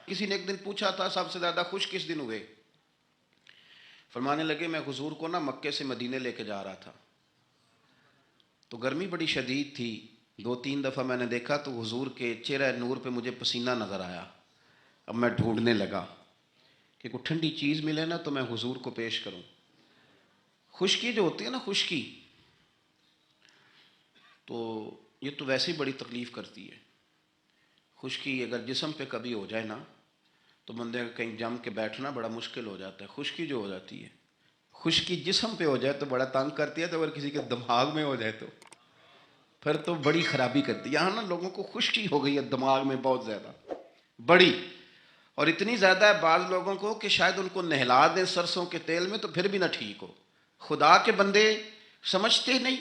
کسی نے ایک دن پوچھا تھا سب سے زیادہ خوش کس دن ہوئے؟ فرمانے لگے میں حضور کو نا مکے سے مدینے لے کے جا رہا تھا، تو گرمی بڑی شدید تھی، 2-3 دفعہ میں نے دیکھا تو حضور کے چہرہ نور پہ مجھے پسینہ نظر آیا۔ اب میں ڈھونڈنے لگا کہ کوئی ٹھنڈی چیز ملے نا تو میں حضور کو پیش کروں۔ خشکی جو ہوتی ہے نا، خشکی، تو یہ تو ویسے ہی بڑی تکلیف کرتی ہے۔ خشکی اگر جسم پہ کبھی ہو جائے نا تو بندے کا کہیں جم کے بیٹھنا بڑا مشکل ہو جاتا ہے۔ خشکی جو ہو جاتی ہے، خشکی جسم پہ ہو جائے تو بڑا تنگ کرتی ہے، تو اگر کسی کے دماغ میں ہو جائے تو پھر تو بڑی خرابی کرتی ہے۔ یہاں نا لوگوں کو خشکی ہو گئی ہے دماغ میں بہت زیادہ بڑی، اور اتنی زیادہ ہے بعض لوگوں کو کہ شاید ان کو نہلا دیں سرسوں کے تیل میں تو پھر بھی نہ ٹھیک ہو۔ خدا کے بندے سمجھتے نہیں،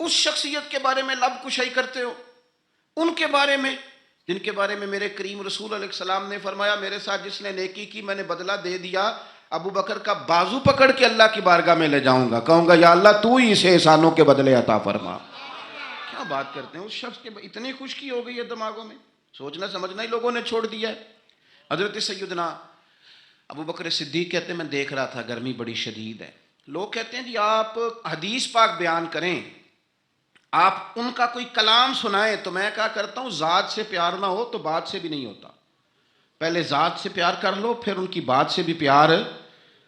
اس شخصیت کے بارے میں لب کشائی کرتے ہو، ان کے بارے میں جن کے بارے میں میرے کریم رسول علیہ السلام نے فرمایا میرے ساتھ جس نے نیکی کی میں نے بدلہ دے دیا، ابو بکر کا بازو پکڑ کے اللہ کی بارگاہ میں لے جاؤں گا، کہوں گا یا اللہ تو ہی اسے احسانوں کے بدلے عطا فرما۔ کیا بات کرتے ہیں، اس شخص کے اتنی خشکی ہو گئی ہے دماغوں میں، سوچنا سمجھنا ہی لوگوں نے چھوڑ دیا ہے۔ حضرت سیدنا ابو بکر صدیق کہتے ہیں میں دیکھ رہا تھا گرمی بڑی شدید ہے، لوگ کہتے ہیں جی آپ حدیث پاک بیان کریں، آپ ان کا کوئی کلام سنائیں، تو میں کہا کرتا ہوں ذات سے پیار نہ ہو تو بات سے بھی نہیں ہوتا، پہلے ذات سے پیار کر لو پھر ان کی بات سے بھی پیار۔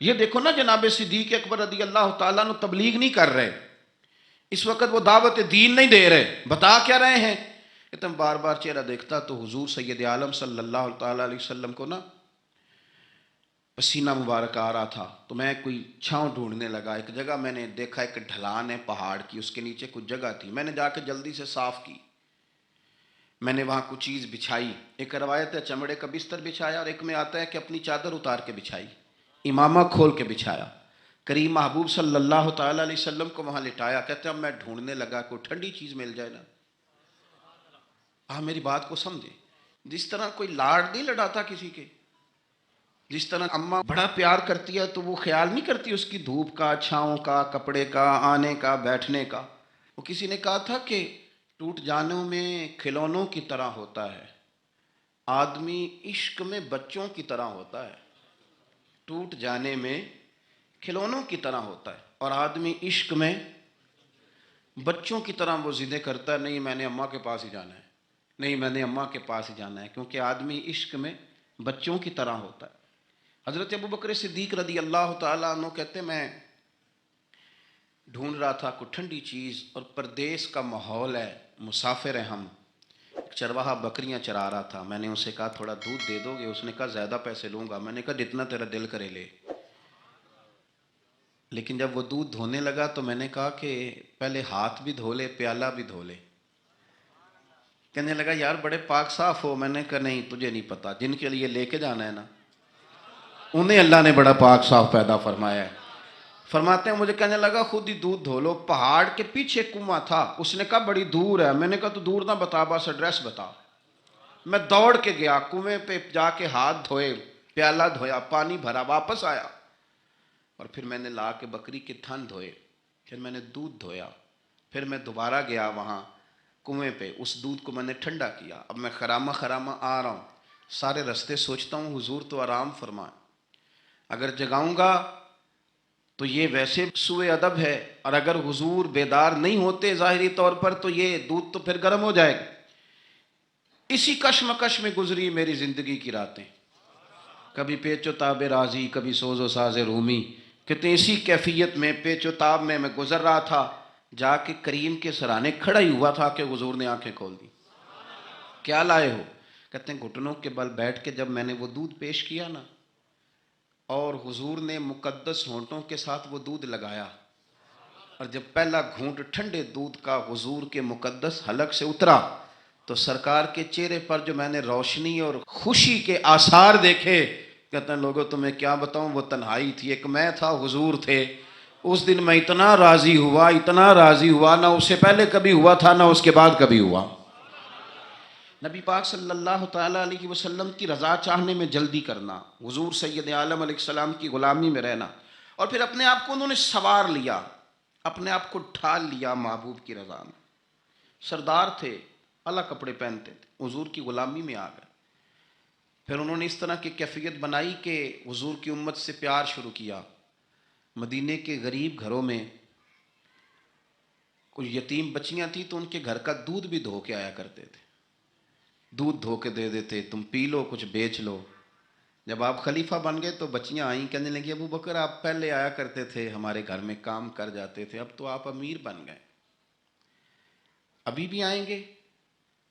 یہ دیکھو نا جناب صدیق اکبر رضی اللہ تعالیٰ عنہ تبلیغ نہیں کر رہے اس وقت، وہ دعوت دین نہیں دے رہے، بتا کیا رہے ہیں؟ کہ تم بار بار چہرہ دیکھتا تو حضور سید عالم صلی اللہ تعالیٰ علیہ وسلم کو نا پسینہ مبارک آ رہا تھا، تو میں کوئی چھاؤں ڈھونڈنے لگا، ایک جگہ میں نے دیکھا ایک ڈھلان ہے پہاڑ کی، اس کے نیچے کچھ جگہ تھی، میں نے جا کے جلدی سے صاف کی، میں نے وہاں کچھ چیز بچھائی، ایک روایت ہے چمڑے کا بستر بچھایا، اور ایک میں آتا ہے کہ اپنی چادر اتار کے بچھائی، امامہ کھول کے بچھایا، کریم محبوب صلی اللہ تعالیٰ علیہ وسلم کو وہاں لٹایا، کہتے ہیں اب میں ڈھونڈنے لگا کوئی ٹھنڈی چیز مل جائے نا۔ آپ میری بات کو سمجھیں، جس طرح کوئی لاڑ نہیں لڑاتا کسی کے، جس طرح اماں بڑا پیار کرتی ہے تو وہ خیال نہیں کرتی اس کی دھوپ کا، چھاؤں کا، کپڑے کا، آنے کا، بیٹھنے کا۔ وہ کسی نے کہا تھا کہ ٹوٹ جانوں میں کھلونوں کی طرح ہوتا ہے، آدمی عشق میں بچوں کی طرح ہوتا ہے۔ ٹوٹ جانے میں کھلونوں کی طرح ہوتا ہے اور آدمی عشق میں بچوں کی طرح وہ ضدیں کرتا ہے، نہیں میں نے اماں کے پاس ہی جانا ہے، نہیں میں نے اماں کے پاس ہی جانا ہے، کیونکہ آدمی عشق میں بچوں کی طرح ہوتا ہے۔ حضرت ابو بکر صدیق رضی اللہ تعالیٰ عنہ کہتے میں ڈھونڈ رہا تھا کوئی ٹھنڈی چیز، اور پردیس کا ماحول ہے، مسافر ہیں ہم، چرواہا بکریاں چرا رہا تھا، میں نے اسے کہا تھوڑا دودھ دے دو گے؟ اس نے کہا زیادہ پیسے لوں گا، میں نے کہا جتنا تیرا دل کرے لے۔ لیکن جب وہ دودھ دھونے لگا تو میں نے کہا کہ پہلے ہاتھ بھی دھو لے، پیالہ بھی دھو لے۔ کہنے لگا یار بڑے پاک صاف ہو، میں نے کہا نہیں تجھے نہیں پتا، جن کے لیے لے کے جانا ہے نا انہیں اللہ نے بڑا پاک صاف پیدا فرمایا ہے۔ فرماتے ہیں مجھے کہنے لگا خود ہی دودھ دھو لو، پہاڑ کے پیچھے کنواں تھا، اس نے کہا بڑی دور ہے، میں نے کہا تو دور نہ بتا بس ایڈریس بتا۔ میں دوڑ کے گیا کنویں پہ، جا کے ہاتھ دھوئے، پیالہ دھویا، پانی بھرا، واپس آیا، اور پھر میں نے لا کے بکری کے تھن دھوئے، پھر میں نے دودھ دھویا، پھر میں دوبارہ گیا وہاں کنویں پہ، اس دودھ کو میں نے ٹھنڈا کیا، اب میں خرامہ خرامہ آ رہا ہوں، سارے رستے سوچتا ہوں حضور تو آرام فرمائیں، اگر جگاؤں گا تو یہ ویسے سوء ادب ہے، اور اگر حضور بیدار نہیں ہوتے ظاہری طور پر تو یہ دودھ تو پھر گرم ہو جائے گا۔ اسی کشمکش میں گزری میری زندگی کی راتیں، کبھی پیچ و تاب راضی، کبھی سوز و ساز رومی، کہتے اسی کیفیت میں پیچ و تاب میں گزر رہا تھا، جا کے کریم کے سرانے کھڑا ہی ہوا تھا کہ حضور نے آنکھیں کھول دی۔ کیا لائے ہو؟ کہتے ہیں گھٹنوں کے بل بیٹھ کے جب میں نے وہ دودھ پیش کیا نا، اور حضور نے مقدس ہونٹوں کے ساتھ وہ دودھ لگایا، اور جب پہلا گھونٹ ٹھنڈے دودھ کا حضور کے مقدس حلق سے اترا تو سرکار کے چہرے پر جو میں نے روشنی اور خوشی کے آثار دیکھے، کہتے ہیں لوگوں تمہیں کیا بتاؤں، وہ تنہائی تھی، ایک میں تھا حضور تھے، اس دن میں اتنا راضی ہوا، اتنا راضی ہوا، نہ اس سے پہلے کبھی ہوا تھا نہ اس کے بعد کبھی ہوا۔ نبی پاک صلی اللہ تعالیٰ علیہ وسلم کی رضا چاہنے میں جلدی کرنا، حضور سید عالم علیہ السلام کی غلامی میں رہنا، اور پھر اپنے آپ کو انہوں نے سوار لیا، اپنے آپ کو ڈھال لیا محبوب کی رضا میں۔ سردار تھے، الگ کپڑے پہنتے تھے، حضور کی غلامی میں آ گئے، پھر انہوں نے اس طرح کی کیفیت بنائی کہ حضور کی امت سے پیار شروع کیا. مدینے کے غریب گھروں میں کچھ یتیم بچیاں تھیں تو ان کے گھر کا دودھ بھی دھو کے آیا کرتے تھے. دودھ دھو کے دے دیتے, تم پی لو, کچھ بیچ لو. جب آپ خلیفہ بن گئے تو بچیاں آئیں, کہنے لگی ابو بکر آپ پہلے آیا کرتے تھے, ہمارے گھر میں کام کر جاتے تھے, اب تو آپ امیر بن گئے, ابھی بھی آئیں گے؟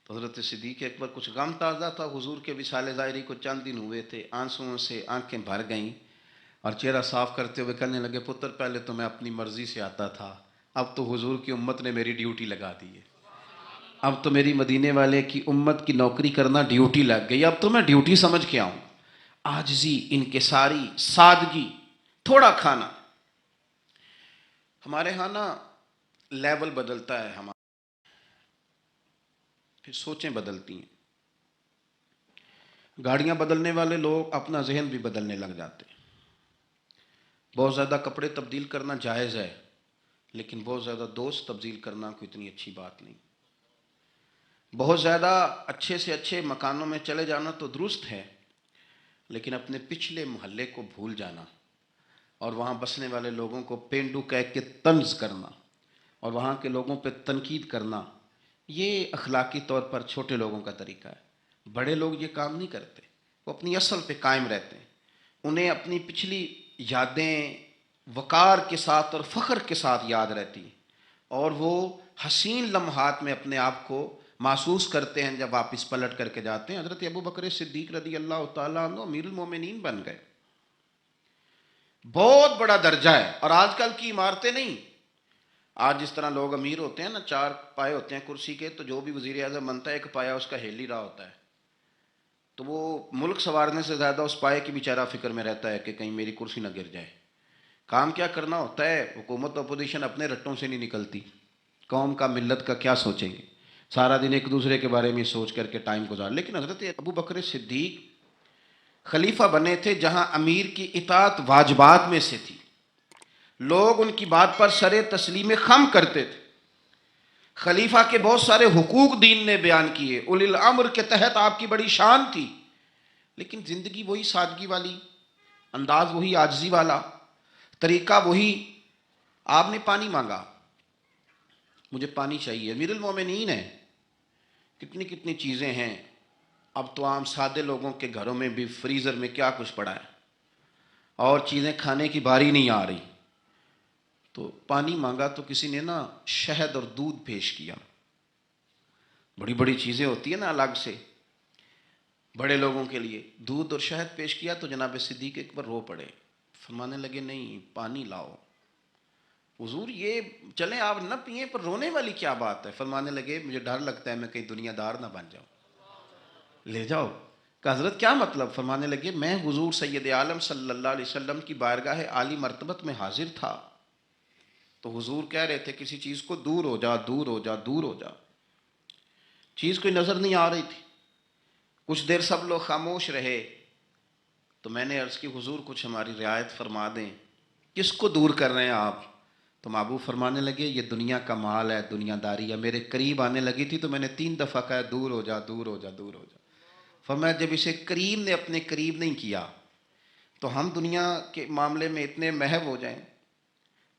تو حضرت صدیق اکبر, کچھ غم تازہ تھا, حضور کے وصال ظاہری کو چند دن ہوئے تھے, آنسوؤں سے آنکھیں بھر گئیں اور چہرہ صاف کرتے ہوئے کہنے لگے پتر پہلے تو میں اپنی مرضی سے آتا تھا, اب تو حضور کی امت نے میری ڈیوٹی لگا دی ہے, اب تو میری مدینے والے کی امت کی نوکری کرنا ڈیوٹی لگ گئی, اب تو میں ڈیوٹی سمجھ کے آؤں. عاجزی, انکساری, سادگی, تھوڑا کھانا. ہمارے ہاں نا لیول بدلتا ہے, ہمارا پھر سوچیں بدلتی ہیں. گاڑیاں بدلنے والے لوگ اپنا ذہن بھی بدلنے لگ جاتے ہیں. بہت زیادہ کپڑے تبدیل کرنا جائز ہے, لیکن بہت زیادہ دوست تبدیل کرنا کوئی اتنی اچھی بات نہیں. بہت زیادہ اچھے سے اچھے مکانوں میں چلے جانا تو درست ہے, لیکن اپنے پچھلے محلے کو بھول جانا اور وہاں بسنے والے لوگوں کو پینڈو کہہ کے طنز کرنا اور وہاں کے لوگوں پہ تنقید کرنا, یہ اخلاقی طور پر چھوٹے لوگوں کا طریقہ ہے. بڑے لوگ یہ کام نہیں کرتے, وہ اپنی اصل پہ قائم رہتے ہیں. انہیں اپنی پچھلی یادیں وقار کے ساتھ اور فخر کے ساتھ یاد رہتی ہیں, اور وہ حسین لمحات میں اپنے آپ کو محسوس کرتے ہیں جب واپس پلٹ کر کے جاتے ہیں. حضرت ابو بکر صدیق رضی اللہ تعالیٰ عنہ امیر المومنین بن گئے. بہت بڑا درجہ ہے. اور آج کل کی عمارتیں نہیں, آج جس طرح لوگ امیر ہوتے ہیں نا, 4 پائے ہوتے ہیں کرسی کے, تو جو بھی وزیر اعظم بنتا ہے ایک پایا اس کا ہل ہی رہا ہوتا ہے, تو وہ ملک سنوارنے سے زیادہ اس پائے کی بیچارہ فکر میں رہتا ہے کہ کہیں میری کرسی نہ گر جائے. کام کیا کرنا ہوتا ہے, حکومت اپوزیشن اپنے رٹوں سے نہیں نکلتی, قوم کا ملت کا کیا سوچیں گے, سارا دن ایک دوسرے کے بارے میں سوچ کر کے ٹائم گزار. لیکن حضرت ابو بکر صدیق خلیفہ بنے تھے جہاں امیر کی اطاعت واجبات میں سے تھی, لوگ ان کی بات پر سر تسلیم خم کرتے تھے. خلیفہ کے بہت سارے حقوق دین نے بیان کیے, اولی الامر کے تحت آپ کی بڑی شان تھی, لیکن زندگی وہی سادگی والی, انداز وہی عاجزی والا, طریقہ وہی. آپ نے پانی مانگا, مجھے پانی چاہیے, امیر المومنین ہے, کتنی کتنی چیزیں ہیں. اب تو عام سادے لوگوں کے گھروں میں بھی فریزر میں کیا کچھ پڑا ہے, اور چیزیں کھانے کی باری نہیں آ رہی. تو پانی مانگا تو کسی نے نا شہد اور دودھ پیش کیا. بڑی بڑی چیزیں ہوتی ہیں نا الگ سے بڑے لوگوں کے لیے, دودھ اور شہد پیش کیا تو جناب صدیق اکبر رو پڑے, فرمانے لگے نہیں پانی لاؤ. حضور یہ چلیں آپ نہ پئیں, پر رونے والی کیا بات ہے؟ فرمانے لگے مجھے ڈر لگتا ہے میں کہیں دنیا دار نہ بن جاؤں. لے جاؤ. کہ حضرت کیا مطلب؟ فرمانے لگے میں حضور سید عالم صلی اللہ علیہ وسلم کی بارگاہ عالی مرتبت میں حاضر تھا, تو حضور کہہ رہے تھے کسی چیز کو دور ہو جا, دور ہو جا, دور ہو جا. چیز کوئی نظر نہیں آ رہی تھی. کچھ دیر سب لوگ خاموش رہے, تو میں نے عرض کی حضور کچھ ہماری رعایت فرما دیں, کس کو دور کر رہے ہیں آپ؟ تو محبوب فرمانے لگے یہ دنیا کا مال ہے, دنیا داری ہے. میرے قریب آنے لگی تھی تو میں نے 3 دفعہ کہا دور ہو جا, دور ہو جا, دور ہو جا. فرمایا جب اسے کریم نے اپنے قریب نہیں کیا تو ہم دنیا کے معاملے میں اتنے محو ہو جائیں,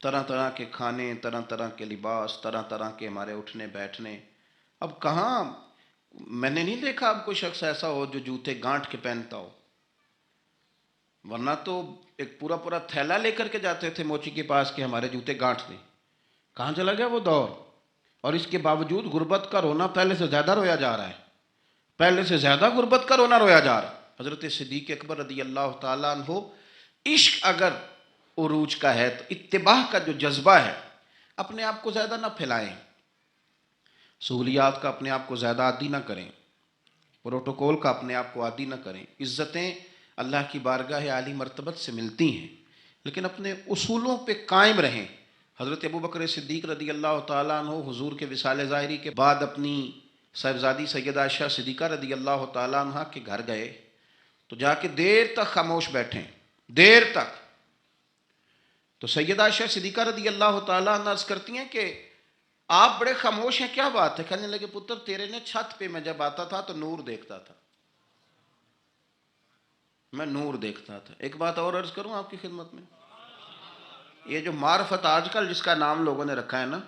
طرح طرح کے کھانے, طرح طرح کے لباس, طرح طرح کے ہمارے اٹھنے بیٹھنے. اب کہاں میں نے نہیں دیکھا اب کوئی شخص ایسا ہو جو جوتے گانٹھ کے پہنتا ہو, ورنہ تو ایک پورا پورا تھیلا لے کر کے جاتے تھے موچی کے پاس کہ ہمارے جوتے گانٹھ دیں. کہاں چلا گیا وہ دور؟ اور اس کے باوجود غربت کا رونا پہلے سے زیادہ رویا جا رہا ہے, پہلے سے زیادہ غربت کا رونا رویا جا رہا ہے. حضرت صدیق اکبر رضی اللہ تعالیٰ عنہ, عشق اگر عروج کا ہے تو اتباع کا جو جذبہ ہے, اپنے آپ کو زیادہ نہ پھیلائیں, سہولیات کا اپنے آپ کو زیادہ عادی نہ کریں, پروٹوکول کا اپنے آپ کو عادی نہ کریں. عزتیں اللہ کی بارگاہ عالی مرتبت سے ملتی ہیں, لیکن اپنے اصولوں پہ قائم رہیں. حضرت ابو بکر صدیق رضی اللہ تعالیٰ عنہ حضور کے وصال ظاہری کے بعد اپنی صاحبزادی سیدہ عائشہ صدیقہ رضی اللہ تعالیٰ عنہ کے گھر گئے, تو جا کے دیر تک خاموش بیٹھیں, دیر تک. تو سیدہ عائشہ صدیقہ رضی اللہ تعالیٰ عنہ عرض کرتی ہیں کہ آپ بڑے خاموش ہیں, کیا بات ہے؟ کہنے لگے پتر تیرے نے چھت پہ میں جب آتا تھا تو نور دیکھتا تھا, میں نور دیکھتا تھا۔ ایک بات اور عرض کروں آپ کی خدمت میں، یہ جو معرفت آج کل جس کا نام لوگوں نے رکھا ہے نا،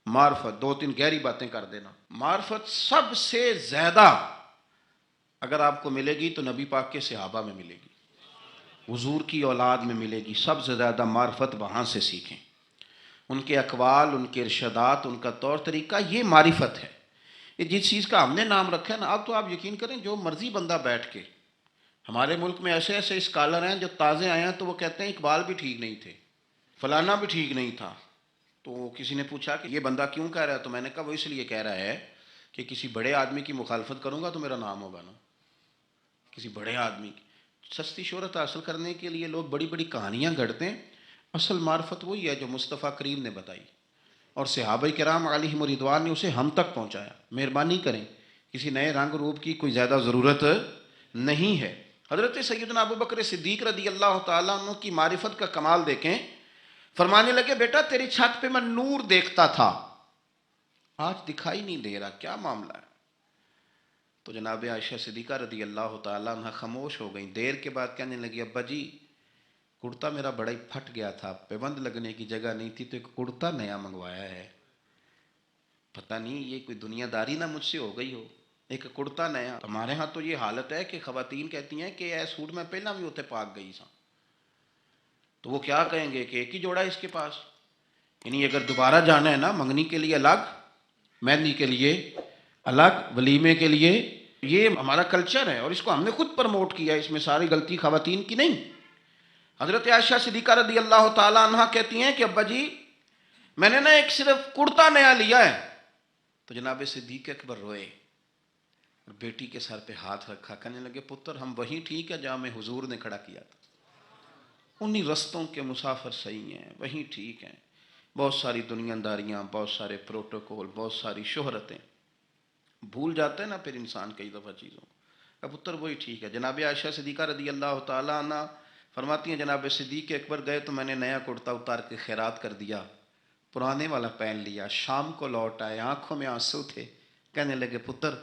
معرفت، دو تین گہری باتیں کر دینا، معرفت سب سے زیادہ اگر آپ کو ملے گی تو نبی پاک کے صحابہ میں ملے گی، حضور کی اولاد میں ملے گی۔ سب سے زیادہ معرفت وہاں سے سیکھیں، ان کے اقوال، ان کے ارشادات، ان کا طور طریقہ، یہ معرفت ہے۔ یہ جس چیز کا ہم نے نام رکھا ہے نا، اب تو آپ یقین کریں جو مرضی بندہ بیٹھ کے، ہمارے ملک میں ایسے ایسے اسکالر ہیں جو تازے آئے ہیں تو وہ کہتے ہیں اقبال بھی ٹھیک نہیں تھے، فلانا بھی ٹھیک نہیں تھا۔ تو کسی نے پوچھا کہ یہ بندہ کیوں کہہ رہا ہے، تو میں نے کہا وہ اس لیے کہہ رہا ہے کہ کسی بڑے آدمی کی مخالفت کروں گا تو میرا نام ہوگا نا، کسی بڑے آدمی کی۔ سستی شہرت حاصل کرنے کے لیے لوگ بڑی بڑی کہانیاں گھڑتے ہیں، اصل معرفت وہی ہے جو مصطفیٰ کریم نے بتائی اور صحابہ کرام علیہم رضوان نے اسے ہم تک پہنچایا۔ مہربانی کریں، کسی نئے رنگ روپ کی کوئی زیادہ ضرورت نہیں ہے۔ حضرت سیدنا ابوبکر صدیق رضی اللہ تعالیٰ عنہ کی معرفت کا کمال دیکھیں، فرمانے لگے بیٹا تیری چھت پہ میں نور دیکھتا تھا، آج دکھائی نہیں دے رہا، کیا معاملہ ہے؟ تو جناب عائشہ صدیقہ رضی اللہ تعالیٰ عنہ خاموش ہو گئیں۔ دیر کے بعد کہنے لگی ابا جی کرتا میرا بڑا ہی پھٹ گیا تھا، پیبند لگنے کی جگہ نہیں تھی تو ایک کرتا نیا منگوایا ہے، پتہ نہیں یہ کوئی دنیا داری نہ مجھ سے ہو گئی ہو، ایک کرتا نیا۔ ہمارے ہاں تو یہ حالت ہے کہ خواتین کہتی ہیں کہ اے سوٹ میں پہلا بھی ہوتے پاک گئی سا، تو وہ کیا کہیں گے کہ ایک ہی جوڑا ہے اس کے پاس، یعنی اگر دوبارہ جانا ہے نا منگنی کے لیے الگ، مہندی کے لیے الگ، ولیمے کے لیے، یہ ہمارا کلچر ہے اور اس کو ہم نے خود پرموٹ کیا، اس میں ساری غلطی خواتین کی نہیں۔ حضرت عائشہ صدیقہ رضی اللہ تعالیٰ عنہ کہتی ہیں کہ ابا جی میں نے نا ایک صرف کرتا نیا لیا ہے، تو جناب صدیق اکبر روئے اور بیٹی کے سر پہ ہاتھ رکھا، کہنے لگے پتر ہم وہی ٹھیک ہے جہاں میں حضور نے کھڑا کیا تھا، انہی رستوں کے مسافر صحیح ہیں، وہی ٹھیک ہیں۔ بہت ساری دنیا داریاں، بہت سارے پروٹوکول، بہت ساری شہرتیں، بھول جاتے ہیں نا پھر انسان کئی دفعہ چیزوں کا، پتر وہی ٹھیک ہے۔ جناب عائشہ صدیقہ رضی اللہ تعالیٰ عنہ فرماتی ہیں جناب صدیق اکبر گئے تو میں نے نیا کرتا اتار کے خیرات کر دیا، پرانے والا پہن لیا، شام کو لوٹ آئے، آنکھوں میں آنسو تھے، کہنے لگے پتر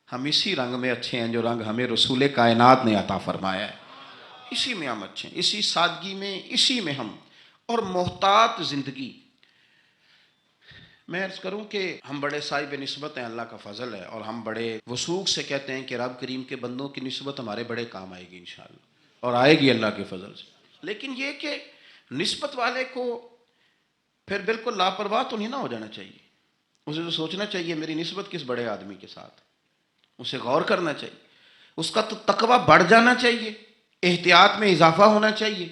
ہم اسی رنگ میں اچھے ہیں جو رنگ ہمیں رسول کائنات نے عطا فرمایا ہے، اسی میں ہم اچھے ہیں، اسی سادگی میں، اسی میں ہم، اور محتاط زندگی۔ میں عرض کروں کہ ہم بڑے صاحب نسبت ہیں، اللہ کا فضل ہے، اور ہم بڑے وثوق سے کہتے ہیں کہ رب کریم کے بندوں کی نسبت ہمارے بڑے کام آئے گی انشاءاللہ، اور آئے گی اللہ کے فضل سے۔ لیکن یہ کہ نسبت والے کو پھر بالکل لاپرواہ تو نہیں نہ ہو جانا چاہیے، اسے تو سوچنا چاہیے میری نسبت کس بڑے آدمی کے ساتھ، اسے غور کرنا چاہیے، اس کا تو تقویٰ بڑھ جانا چاہیے، احتیاط میں اضافہ ہونا چاہیے،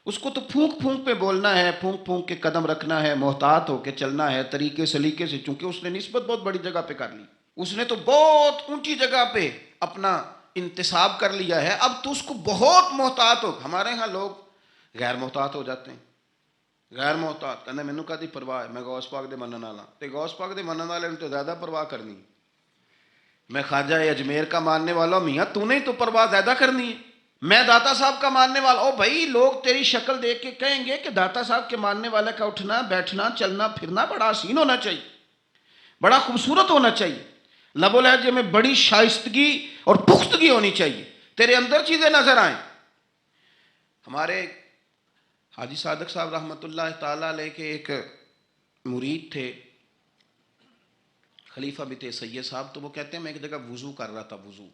اس کو تو پھونک پھونک پہ بولنا ہے، پھونک پھونک کے قدم رکھنا ہے، محتاط ہو کے چلنا ہے، طریقے سلیقے سے، چونکہ اس نے نسبت بہت بڑی جگہ پہ کر لی، اس نے تو بہت اونچی جگہ پہ اپنا انتصاب کر لیا ہے، اب تو اس کو بہت محتاط ہو۔ ہمارے ہاں لوگ غیر محتاط ہو جاتے ہیں، غیر محتاط کہنا مینوں کدی پرواہ ہے، میں غوث پاک دے منن والا، تے غوث پاک دے منن والے نے تو زیادہ پرواہ کرنی، میں خواجہ اجمیر کا ماننے والا ہوں، میاں تو نے تو پرواہ زیادہ کرنی ہے، میں داتا صاحب کا ماننے والا، او بھائی لوگ تیری شکل دیکھ کے کہیں گے کہ داتا صاحب کے ماننے والے کا اٹھنا بیٹھنا چلنا پھرنا بڑا حسین ہونا چاہیے، بڑا خوبصورت ہونا چاہیے، لب و لہجے میں بڑی شائستگی اور پختگی ہونی چاہیے، تیرے اندر چیزیں نظر آئیں۔ ہمارے حاجی صادق صاحب رحمۃ اللہ تعالیٰ علیہ کے ایک مرید تھے، خلیفہ بھی تھے سید صاحب، تو وہ کہتے ہیں میں ایک جگہ وضو کر رہا تھا، وضو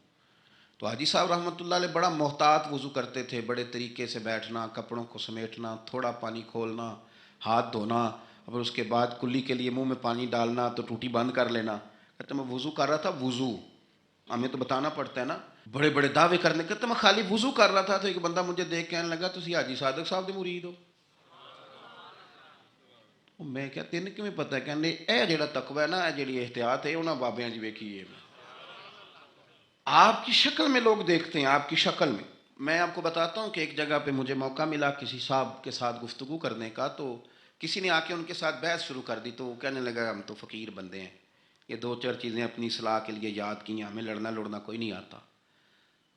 تو حاجی صاحب رحمۃ اللہ علیہ بڑا محتاط وضو کرتے تھے، بڑے طریقے سے بیٹھنا، کپڑوں کو سمیٹنا، تھوڑا پانی کھولنا، ہاتھ دھونا، اور اس کے بعد کلی کے لیے منہ میں پانی ڈالنا تو ٹوٹی بند کر لینا۔ کہتے میں وضو کر رہا تھا، وضو ہمیں تو بتانا پڑتا ہے نا، بڑے بڑے دعوے کرنے، کہتے میں خالی وضو کر رہا تھا تو ایک بندہ مجھے دیکھ کہنے لگا تسی حاجی صادق صاحب دے مرید ہو؟ میں کیا تین کیوں پتہ ہے؟ کہنے اے جڑا تقوی ہے نا، اے جڑی احتیاط ہے انہاں بابیاں جی ویکھی ہے، آپ کی شکل میں لوگ دیکھتے ہیں، آپ کی شکل میں۔ میں آپ کو بتاتا ہوں کہ ایک جگہ پہ مجھے موقع ملا کسی صاحب کے ساتھ گفتگو کرنے کا، تو کسی نے آ کے ان کے ساتھ بحث شروع کر دی، تو وہ کہنے لگا ہم تو فقیر بندے ہیں، یہ دو چار چیزیں اپنی اصلاح کے لیے یاد کی ہیں، ہمیں لڑنا کوئی نہیں آتا۔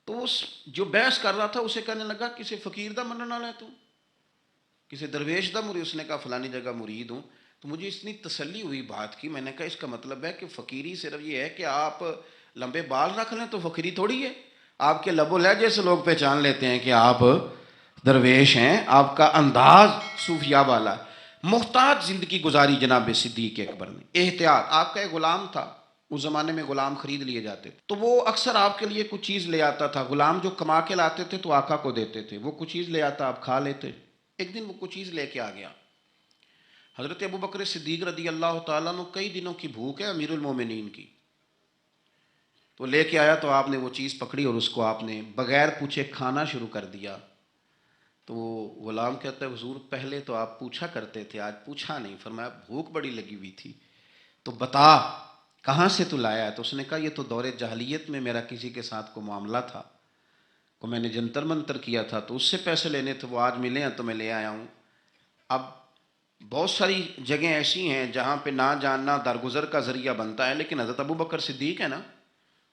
تو اس جو بحث کر رہا تھا اسے کہنے لگا کسی فقیر دا منن والا ہے تو، کسی درویش دا مرید؟ اس نے کہا فلانی جگہ مرید ہوں۔ تو مجھے اتنی تسلی ہوئی بات کی، میں نے کہا اس کا مطلب ہے کہ فقیری صرف یہ ہے کہ آپ لمبے بال رکھ لیں تو فقیری تھوڑی ہے، آپ کے لب و لہجے سے لوگ پہچان لیتے ہیں کہ آپ درویش ہیں، آپ کا انداز صوفیہ والا ہے۔ محتاط زندگی گزاری جناب صدیق اکبر نے، احتیاط۔ آپ کا ایک غلام تھا، اس زمانے میں غلام خرید لیے جاتے تھے، تو وہ اکثر آپ کے لیے کچھ چیز لے آتا تھا۔ غلام جو کما کے لاتے تھے تو آقا کو دیتے تھے، وہ کچھ چیز لے آتا، آپ کھا لیتے۔ ایک دن وہ کچھ چیز لے کے آ گیا، حضرت ابوبکر صدیق رضی اللہ تعالیٰ عنہ، کئی دنوں کی بھوک ہے امیر المومنین کی، تو لے کے آیا، تو آپ نے وہ چیز پکڑی اور اس کو آپ نے بغیر پوچھے کھانا شروع کر دیا۔ تو وہ غلام کہتا ہے حضور پہلے تو آپ پوچھا کرتے تھے، آج پوچھا نہیں۔ فرمایا بھوک بڑی لگی ہوئی تھی، تو بتا کہاں سے تو لایا ہے؟ تو اس نے کہا یہ تو دور جاہلیت میں میرا کسی کے ساتھ کو معاملہ تھا، کو میں نے جنتر منتر کیا تھا، تو اس سے پیسے لینے تھے، وہ آج ملے ہیں تو میں لے آیا ہوں۔ اب بہت ساری جگہیں ایسی ہیں جہاں پہ نہ جاننا درگزر کا ذریعہ بنتا ہے، لیکن حضرت ابوبکر صدیق ہے نا،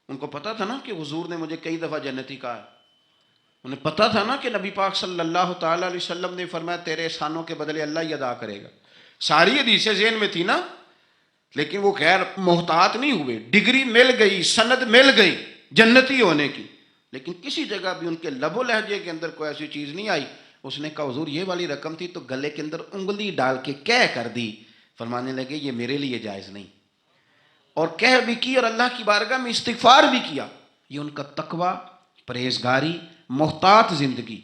ان کو پتہ تھا نا کہ حضور نے مجھے کئی دفعہ جنتی کہا ہے، انہیں پتہ تھا نا کہ نبی پاک صلی اللہ تعالیٰ علیہ وسلم نے فرمایا تیرے احسانوں کے بدلے اللہ ہی ادا کرے گا۔ ساری حدیثیں ذہن میں تھی نا، لیکن وہ غیر محتاط نہیں ہوئے۔ ڈگری مل گئی، سند مل گئی جنتی ہونے کی، لیکن کسی جگہ بھی ان کے لب و لہجے کے اندر کوئی ایسی چیز نہیں آئی۔ اس نے کہا حضور یہ والی رقم تھی، تو گلے کے اندر انگلی ڈال کے کہہ کر دی۔ فرمانے لگے یہ میرے لیے جائز نہیں، اور کہہ بھی کی اور اللہ کی بارگاہ میں استغفار بھی کیا۔ یہ ان کا تقوی، پرہیزگاری، محتاط زندگی۔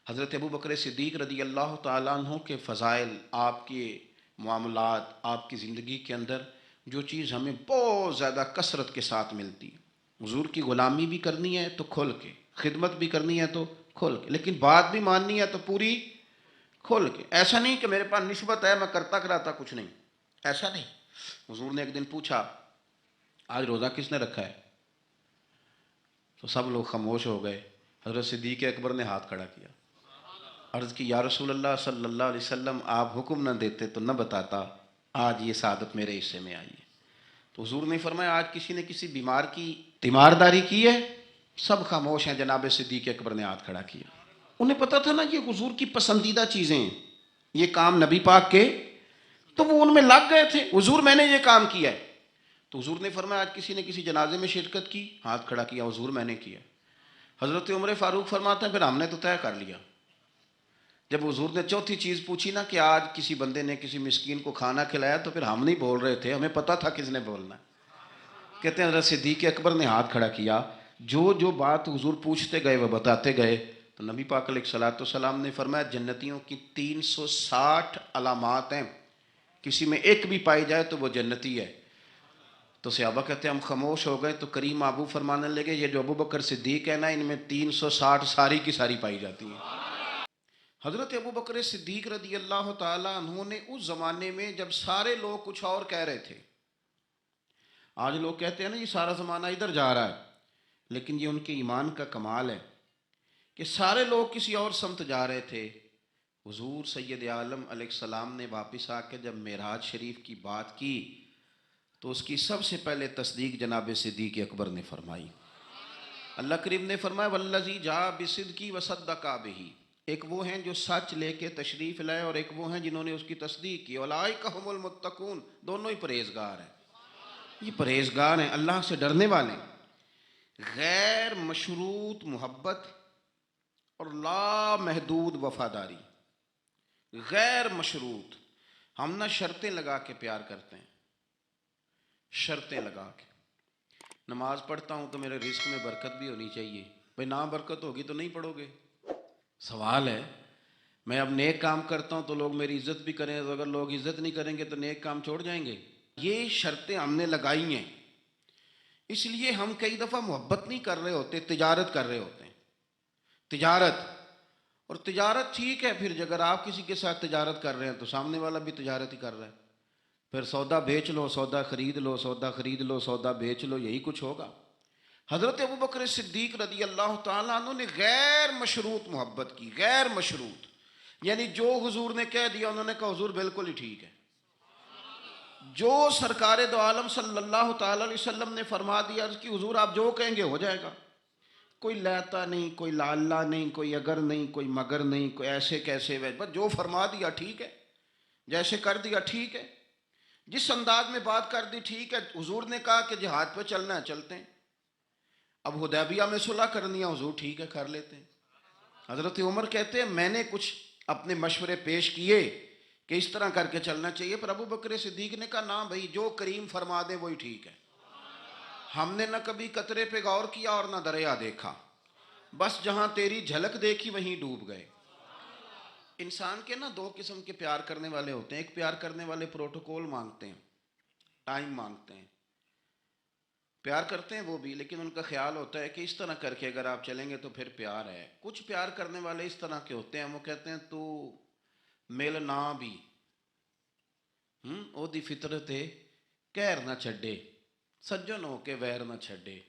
حضرت ابوبکر صدیق رضی اللہ تعالیٰ عنہ کے فضائل، آپ کے معاملات، آپ کی زندگی کے اندر جو چیز ہمیں بہت زیادہ کثرت کے ساتھ ملتی ہے، حضور کی غلامی بھی کرنی ہے تو کھل کے، خدمت بھی کرنی ہے تو کھل کے، لیکن بات بھی ماننی ہے تو پوری کھل کے۔ ایسا نہیں کہ میرے پاس نسبت ہے میں کرتا کراتا کچھ نہیں، ایسا نہیں۔ حضور نے ایک دن پوچھا آج روزہ کس نے رکھا ہے؟ تو سب لوگ خاموش ہو گئے۔ حضرت صدیق اکبر نے ہاتھ کھڑا کیا، عرض کی یا رسول اللہ صلی اللہ علیہ وسلم آپ حکم نہ دیتے تو نہ بتاتا، آج یہ سعادت میرے حصے میں آئی ہے۔ تو حضور نے فرمایا آج کسی نے کسی بیمار کی تیمارداری کی ہے؟ سب خاموش ہیں۔ جناب صدیق اکبر نے ہاتھ کھڑا کیا، انہیں پتا تھا نا یہ حضور کی پسندیدہ چیزیں ہیں، یہ کام نبی پاک کے، تو وہ ان میں لگ گئے تھے۔ حضور میں نے یہ کام کیا ہے۔ تو حضور نے فرمایا آج کسی نے کسی جنازے میں شرکت کی؟ ہاتھ کھڑا کیا، حضور میں نے کیا۔ حضرت عمر فاروق فرماتے ہیں پھر ہم نے تو طے کر لیا۔ جب حضور نے چوتھی چیز پوچھی نا کہ آج کسی بندے نے کسی مسکین کو کھانا کھلایا، تو پھر ہم نہیں بول رہے تھے، ہمیں پتا تھا کس نے بولنا ہے۔ کہتے ہیں حضرت صدیق اکبر نے ہاتھ کھڑا کیا، جو جو بات حضور پوچھتے گئے وہ بتاتے گئے۔ تو نبی پاک علیہ الصلوۃ والسلام نے فرمایا جنتیوں کی 360 علامات ہیں، کسی میں ایک بھی پائی جائے تو وہ جنتی ہے۔ تو صحابہ کہتے ہیں ہم خاموش ہو گئے۔ تو کریم ابو فرمانے لگے یہ جو ابوبکر صدیق ہے نا، ان میں 360 ساری کی ساری پائی جاتی ہیں۔ حضرت ابوبکر صدیق رضی اللہ تعالیٰ عنہ نے اس زمانے میں جب سارے لوگ کچھ اور کہہ رہے تھے، آج لوگ کہتے ہیں نا یہ سارا زمانہ ادھر جا رہا ہے، لیکن یہ ان کے ایمان کا کمال ہے کہ سارے لوگ کسی اور سمت جا رہے تھے، حضور سید عالم علیہ السلام نے واپس آ کے جب معراج شریف کی بات کی تو اس کی سب سے پہلے تصدیق جناب صدیق اکبر نے فرمائی۔ اللہ کریم نے فرمایا والذی جاء بصدق وصدق بہ، ایک وہ ہیں جو سچ لے کے تشریف لائے اور ایک وہ ہیں جنہوں نے اس کی تصدیق کی۔ اولئک ھم المتقون، دونوں ہی پرہیزگار ہیں، یہ پرہیزگار ہیں، اللہ سے ڈرنے والے ہیں۔ غیر مشروط محبت اور لا محدود وفاداری، غیر مشروط، ہم نہ شرطیں لگا کے پیار کرتے ہیں، شرطیں لگا کے۔ نماز پڑھتا ہوں تو میرے رزق میں برکت بھی ہونی چاہیے، بھئی نہ برکت ہوگی تو نہیں پڑھو گے، سوال ہے۔ میں اب نیک کام کرتا ہوں تو لوگ میری عزت بھی کریں، تو اگر لوگ عزت نہیں کریں گے تو نیک کام چھوڑ جائیں گے؟ یہ شرطیں ہم نے لگائی ہیں، اس لیے ہم کئی دفعہ محبت نہیں کر رہے ہوتے، تجارت کر رہے ہوتے ہیں، تجارت۔ اور تجارت ٹھیک ہے، پھر اگر آپ کسی کے ساتھ تجارت کر رہے ہیں تو سامنے والا بھی تجارت ہی کر رہا ہے، پھر سودا بیچ لو، سودا خرید لو، سودا خرید لو، سودا بیچ لو، یہی کچھ ہوگا۔ حضرت ابوبکر صدیق رضی اللہ تعالیٰ عنہ نے غیر مشروط محبت کی، غیر مشروط، یعنی جو حضور نے کہہ دیا انہوں نے کہا حضور بالکل ہی ٹھیک ہے، جو سرکار دو عالم صلی اللہ تعالیٰ علیہ وسلم نے فرما دیا عرض کی حضور آپ جو کہیں گے ہو جائے گا، کوئی لیتا نہیں، کوئی لالا نہیں، کوئی اگر نہیں، کوئی مگر نہیں، کوئی ایسے کیسے، بس جو فرما دیا ٹھیک ہے، جیسے کر دیا ٹھیک ہے، جس انداز میں بات کر دی ٹھیک ہے۔ حضور نے کہا کہ جہاد پہ چلنا ہے چلتے ہیں، اب حدیبیہ میں صلح کرنی ہے حضور ٹھیک ہے کر لیتے ہیں. حضرت عمر کہتے ہیں میں نے کچھ اپنے مشورے پیش کیے کہ اس طرح کر کے چلنا چاہیے, پر ابو بکر صدیق نے کہا نہ بھائی, جو کریم فرما دے وہی ٹھیک ہے. ہم نے نہ کبھی قطرے پہ غور کیا اور نہ دریا دیکھا, بس جہاں تیری جھلک دیکھی وہیں ڈوب گئے. انسان کے نا دو قسم کے پیار کرنے والے ہوتے ہیں. ایک پیار کرنے والے پروٹوکول مانگتے ہیں, ٹائم مانگتے ہیں, پیار کرتے ہیں وہ بھی, لیکن ان کا خیال ہوتا ہے کہ اس طرح کر کے اگر آپ چلیں گے تو پھر پیار ہے. کچھ پیار کرنے والے اس طرح کے ہوتے ہیں, وہ کہتے ہیں تو مل نہ بھی او دی فطرت ہے کہر نہ چھڈے, سجن ہو کے ویر نہ چھڈے,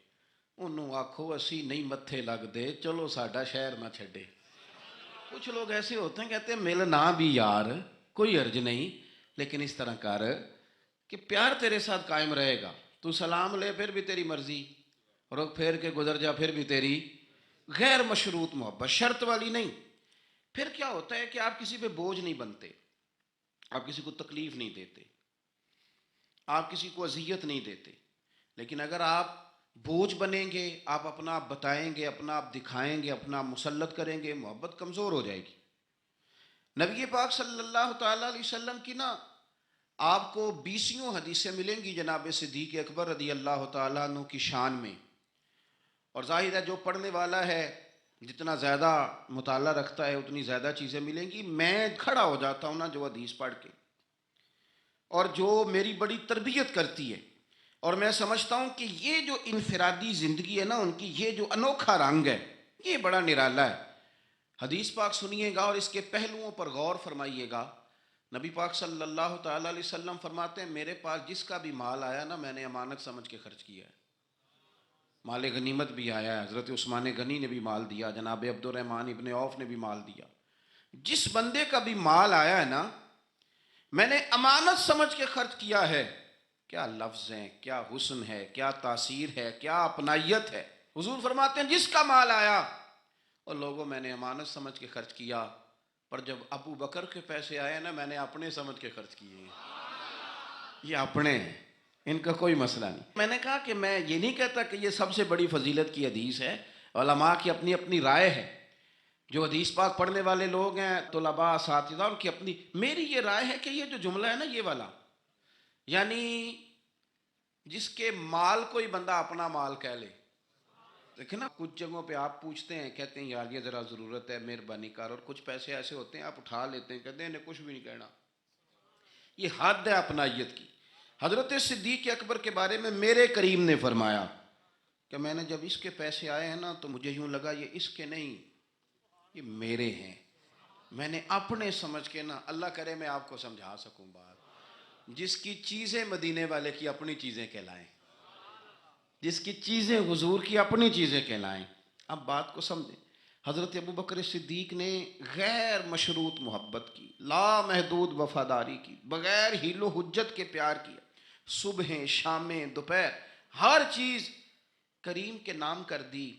انہوں آکھو اسی نہیں متھے لگ دے, چلو ساڈا شہر نہ چھڈے. کچھ لوگ ایسے ہوتے ہیں کہتے ہیں مل نہ بھی یار کوئی عرض نہیں, لیکن اس طرح کر کہ پیار تیرے ساتھ قائم رہے گا. تو سلام لے پھر بھی تیری مرضی, رخ پھیر کے گزر جا پھر بھی تیری, غیر مشروط محبت, شرط والی نہیں. پھر کیا ہوتا ہے کہ آپ کسی پہ بوجھ نہیں بنتے, آپ کسی کو تکلیف نہیں دیتے, آپ کسی کو اذیت نہیں دیتے. لیکن اگر آپ بوجھ بنیں گے, آپ اپنا آپ بتائیں گے, اپنا آپ دکھائیں گے, اپنا آپ مسلط کریں گے, محبت کمزور ہو جائے گی. نبی پاک صلی اللہ تعالیٰ علیہ وسلم کی نا آپ کو 20 حدیثیں ملیں گی جناب صدیق اکبر رضی اللہ تعالیٰ عنہ کی شان میں. اور ظاہر ہے جو پڑھنے والا ہے جتنا زیادہ مطالعہ رکھتا ہے اتنی زیادہ چیزیں ملیں گی. میں کھڑا ہو جاتا ہوں نا جو حدیث پڑھ کے, اور جو میری بڑی تربیت کرتی ہے, اور میں سمجھتا ہوں کہ یہ جو انفرادی زندگی ہے نا ان کی, یہ جو انوکھا رنگ ہے یہ بڑا نرالا ہے. حدیث پاک سنیے گا اور اس کے پہلوؤں پر غور فرمائیے گا. نبی پاک صلی اللہ تعالیٰ علیہ وسلم فرماتے ہیں میرے پاس جس کا بھی مال آیا نا میں نے امانت سمجھ کے خرچ کیا ہے. مال غنیمت بھی آیا ہے, حضرت عثمان غنی نے بھی مال دیا, جناب عبد الرحمن ابن عوف نے بھی مال دیا. جس بندے کا بھی مال آیا ہے نا میں نے امانت سمجھ کے خرچ کیا ہے. کیا لفظ ہیں, کیا حسن ہے, کیا تاثیر ہے, کیا اپنائیت ہے. حضور فرماتے ہیں جس کا مال آیا اور لوگوں میں نے امانت سمجھ کے خرچ کیا, پر جب ابو بکر کے پیسے آئے نا میں نے اپنے سمجھ کے خرچ کیے. یہ اپنے ہیں, ان کا کوئی مسئلہ نہیں. میں نے کہا کہ میں یہ نہیں کہتا کہ یہ سب سے بڑی فضیلت کی حدیث ہے, علماء کی اپنی اپنی رائے ہے. جو حدیث پاک پڑھنے والے لوگ ہیں طلباء اساتذہ ان کی اپنی, میری یہ رائے ہے کہ یہ جو جملہ ہے نا یہ والا, یعنی جس کے مال کوئی بندہ اپنا مال کہہ لے. دیکھیں نا کچھ جگہوں پہ آپ پوچھتے ہیں کہتے ہیں یار یہ ذرا ضرورت ہے مہربانی کر, اور کچھ پیسے ایسے ہوتے ہیں آپ اٹھا لیتے ہیں کہتے ہیں انہیں کچھ بھی نہیں کہنا. یہ حد ہے اپنائیت کی. حضرت صدیق اکبر کے بارے میں میرے کریم نے فرمایا کہ میں نے جب اس کے پیسے آئے ہیں نا تو مجھے یوں لگا یہ اس کے نہیں یہ میرے ہیں. میں نے اپنے سمجھ کے نا, اللہ کرے میں آپ کو سمجھا سکوں بات, جس کی چیزیں مدینے والے کی اپنی چیزیں کہلائیں, جس کی چیزیں حضور کی اپنی چیزیں کہلائیں. اب بات کو سمجھیں. حضرت ابو بکر صدیق نے غیر مشروط محبت کی, لا محدود وفاداری کی, بغیر حیل و حجت کے پیار کیا. صبح شامیں دوپہر ہر چیز کریم کے نام کر دی.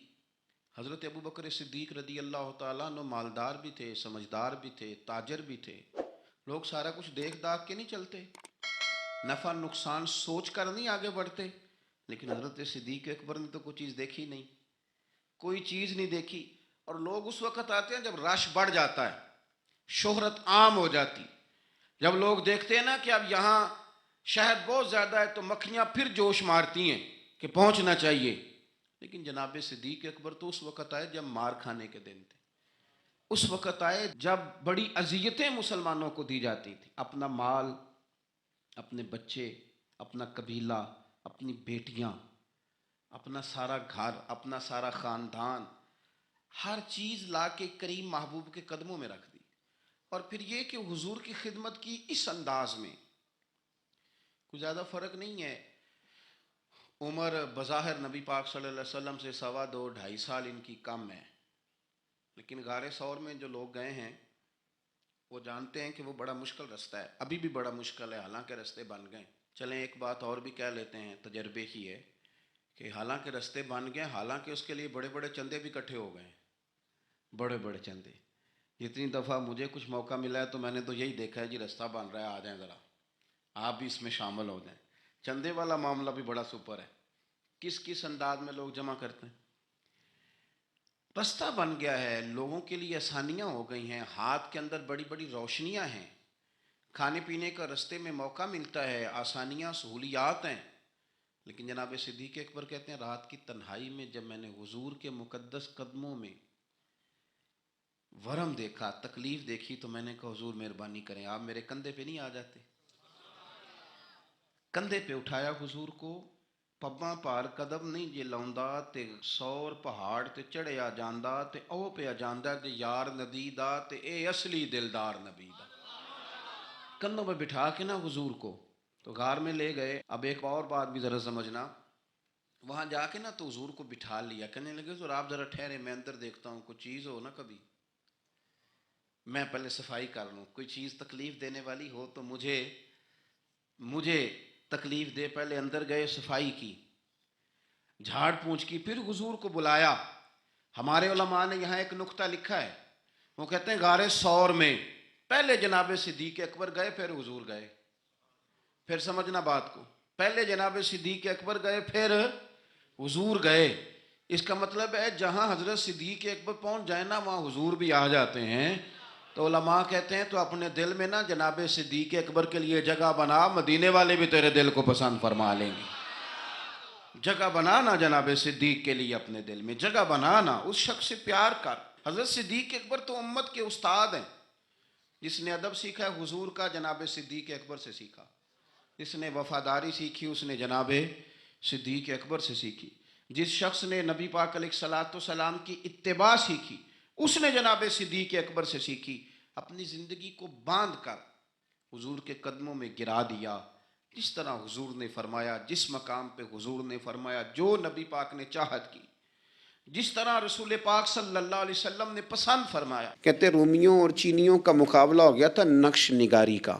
حضرت ابو بکر صدیق رضی اللہ تعالیٰ عنہ مالدار بھی تھے, سمجھدار بھی تھے, تاجر بھی تھے. لوگ سارا کچھ دیکھ داکھ کے نہیں چلتے, نفع نقصان سوچ کر نہیں آگے بڑھتے. لیکن حضرت صدیق اکبر نے تو کوئی چیز دیکھی نہیں, کوئی چیز نہیں دیکھی. اور لوگ اس وقت آتے ہیں جب رش بڑھ جاتا ہے, شہرت عام ہو جاتی, جب لوگ دیکھتے ہیں نا کہ اب یہاں شہد بہت زیادہ ہے تو مکھیاں پھر جوش مارتی ہیں کہ پہنچنا چاہیے. لیکن جناب صدیق اکبر تو اس وقت آئے جب مار کھانے کے دن تھے, اس وقت آئے جب بڑی اذیتیں مسلمانوں کو دی جاتی تھیں. اپنا مال, اپنے بچے, اپنا قبیلہ, اپنی بیٹیاں, اپنا سارا گھر, اپنا سارا خاندان, ہر چیز لا کے کریم محبوب کے قدموں میں رکھ دی. اور پھر یہ کہ حضور کی خدمت کی اس انداز میں کوئی زیادہ فرق نہیں ہے. عمر بظاہر نبی پاک صلی اللہ علیہ وسلم سے 2.5-2.5 سال ان کی کم ہے, لیکن غار ثور میں جو لوگ گئے ہیں وہ جانتے ہیں کہ وہ بڑا مشکل رستہ ہے, ابھی بھی بڑا مشکل ہے, حالانکہ رستے بن گئے. چلیں ایک بات اور بھی کہہ لیتے ہیں, تجربے کی ہے کہ حالانکہ رستے بن گئے, حالانکہ اس کے لیے بڑے بڑے چندے بھی اکٹھے ہو گئے ہیں, بڑے بڑے چندے. جتنی دفعہ مجھے کچھ موقع ملا ہے تو میں نے تو یہی دیکھا ہے جی رستہ بن رہا ہے, آ جائیں ذرا آپ بھی اس میں شامل ہو جائیں. چندے والا معاملہ بھی بڑا سپر ہے. کس کس انداز میں لوگ جمع کرتے ہیں, رستہ بن گیا ہے، لوگوں کے لیے آسانیاں ہو گئی ہیں، ہاتھ کے اندر بڑی بڑی روشنیاں ہیں، کھانے پینے کا رستے میں موقع ملتا ہے، آسانیاں سہولیات ہیں. لیکن جناب صدیق اکبر کہتے ہیں رات کی تنہائی میں جب میں نے حضور کے مقدس قدموں میں ورم دیکھا، تکلیف دیکھی، تو میں نے کہا حضور مہربانی کریں، آپ میرے کندھے پہ نہیں آ جاتے. کندھے پہ اٹھایا حضور کو، پباں پار قدم نہیں جے لاؤندا تے سور پہاڑ تے چڑھیا جاندا تے او پہ جاندا جے یار ندی دا تے اے اصلی دلدار نبی دا. کندھوں پہ بٹھا کے نا حضور کو تو غار میں لے گئے. اب ایک اور بات بھی ذرا سمجھنا، وہاں جا کے نا تو حضور کو بٹھا لیا، کہنے لگے حضور آپ ذرا ٹھہرے، میں اندر دیکھتا ہوں، کوئی چیز ہو نا کبھی میں پہلے صفائی کر لوں، کوئی چیز تکلیف دینے والی ہو تو مجھے تکلیف دے. پہلے اندر گئے، صفائی کی، جھاڑ پونچھ کی، پھر حضور کو بلایا. ہمارے علماء نے یہاں ایک نقطہ لکھا ہے، وہ کہتے ہیں غار ثور میں پہلے جناب صدیق اکبر گئے پھر حضور گئے. پھر سمجھنا بات کو، پہلے جناب صدیق اکبر گئے پھر حضور گئے. اس کا مطلب ہے جہاں حضرت صدیق اکبر پہنچ جائے نا وہاں حضور بھی آ جاتے ہیں. تو علماء کہتے ہیں تو اپنے دل میں نا جناب صدیق اکبر کے لیے جگہ بنا، مدینے والے بھی تیرے دل کو پسند فرما لیں گے. جگہ بنانا جناب صدیق کے لیے، اپنے دل میں جگہ بنانا، اس شخص سے پیار کر. حضرت صدیق اکبر تو امت کے استاد ہیں. جس نے ادب سیکھا ہے حضور کا جناب صدیق اکبر سے سیکھا، جس نے وفاداری سیکھی اس نے جناب صدیق اکبر سے سیکھی، جس شخص نے نبی پاک علیہ الصلوۃ والسلام کی اتباع سیکھی اس نے جناب صدیق اکبر سے سیکھی. اپنی زندگی کو باندھ کر حضور کے قدموں میں گرا دیا. جس طرح حضور نے فرمایا، جس مقام پہ حضور نے فرمایا، جو نبی پاک نے چاہت کی، جس طرح رسول پاک صلی اللہ علیہ وسلم نے پسند فرمایا. کہتے رومیوں اور چینیوں کا مقابلہ ہو گیا تھا نقش نگاری کا.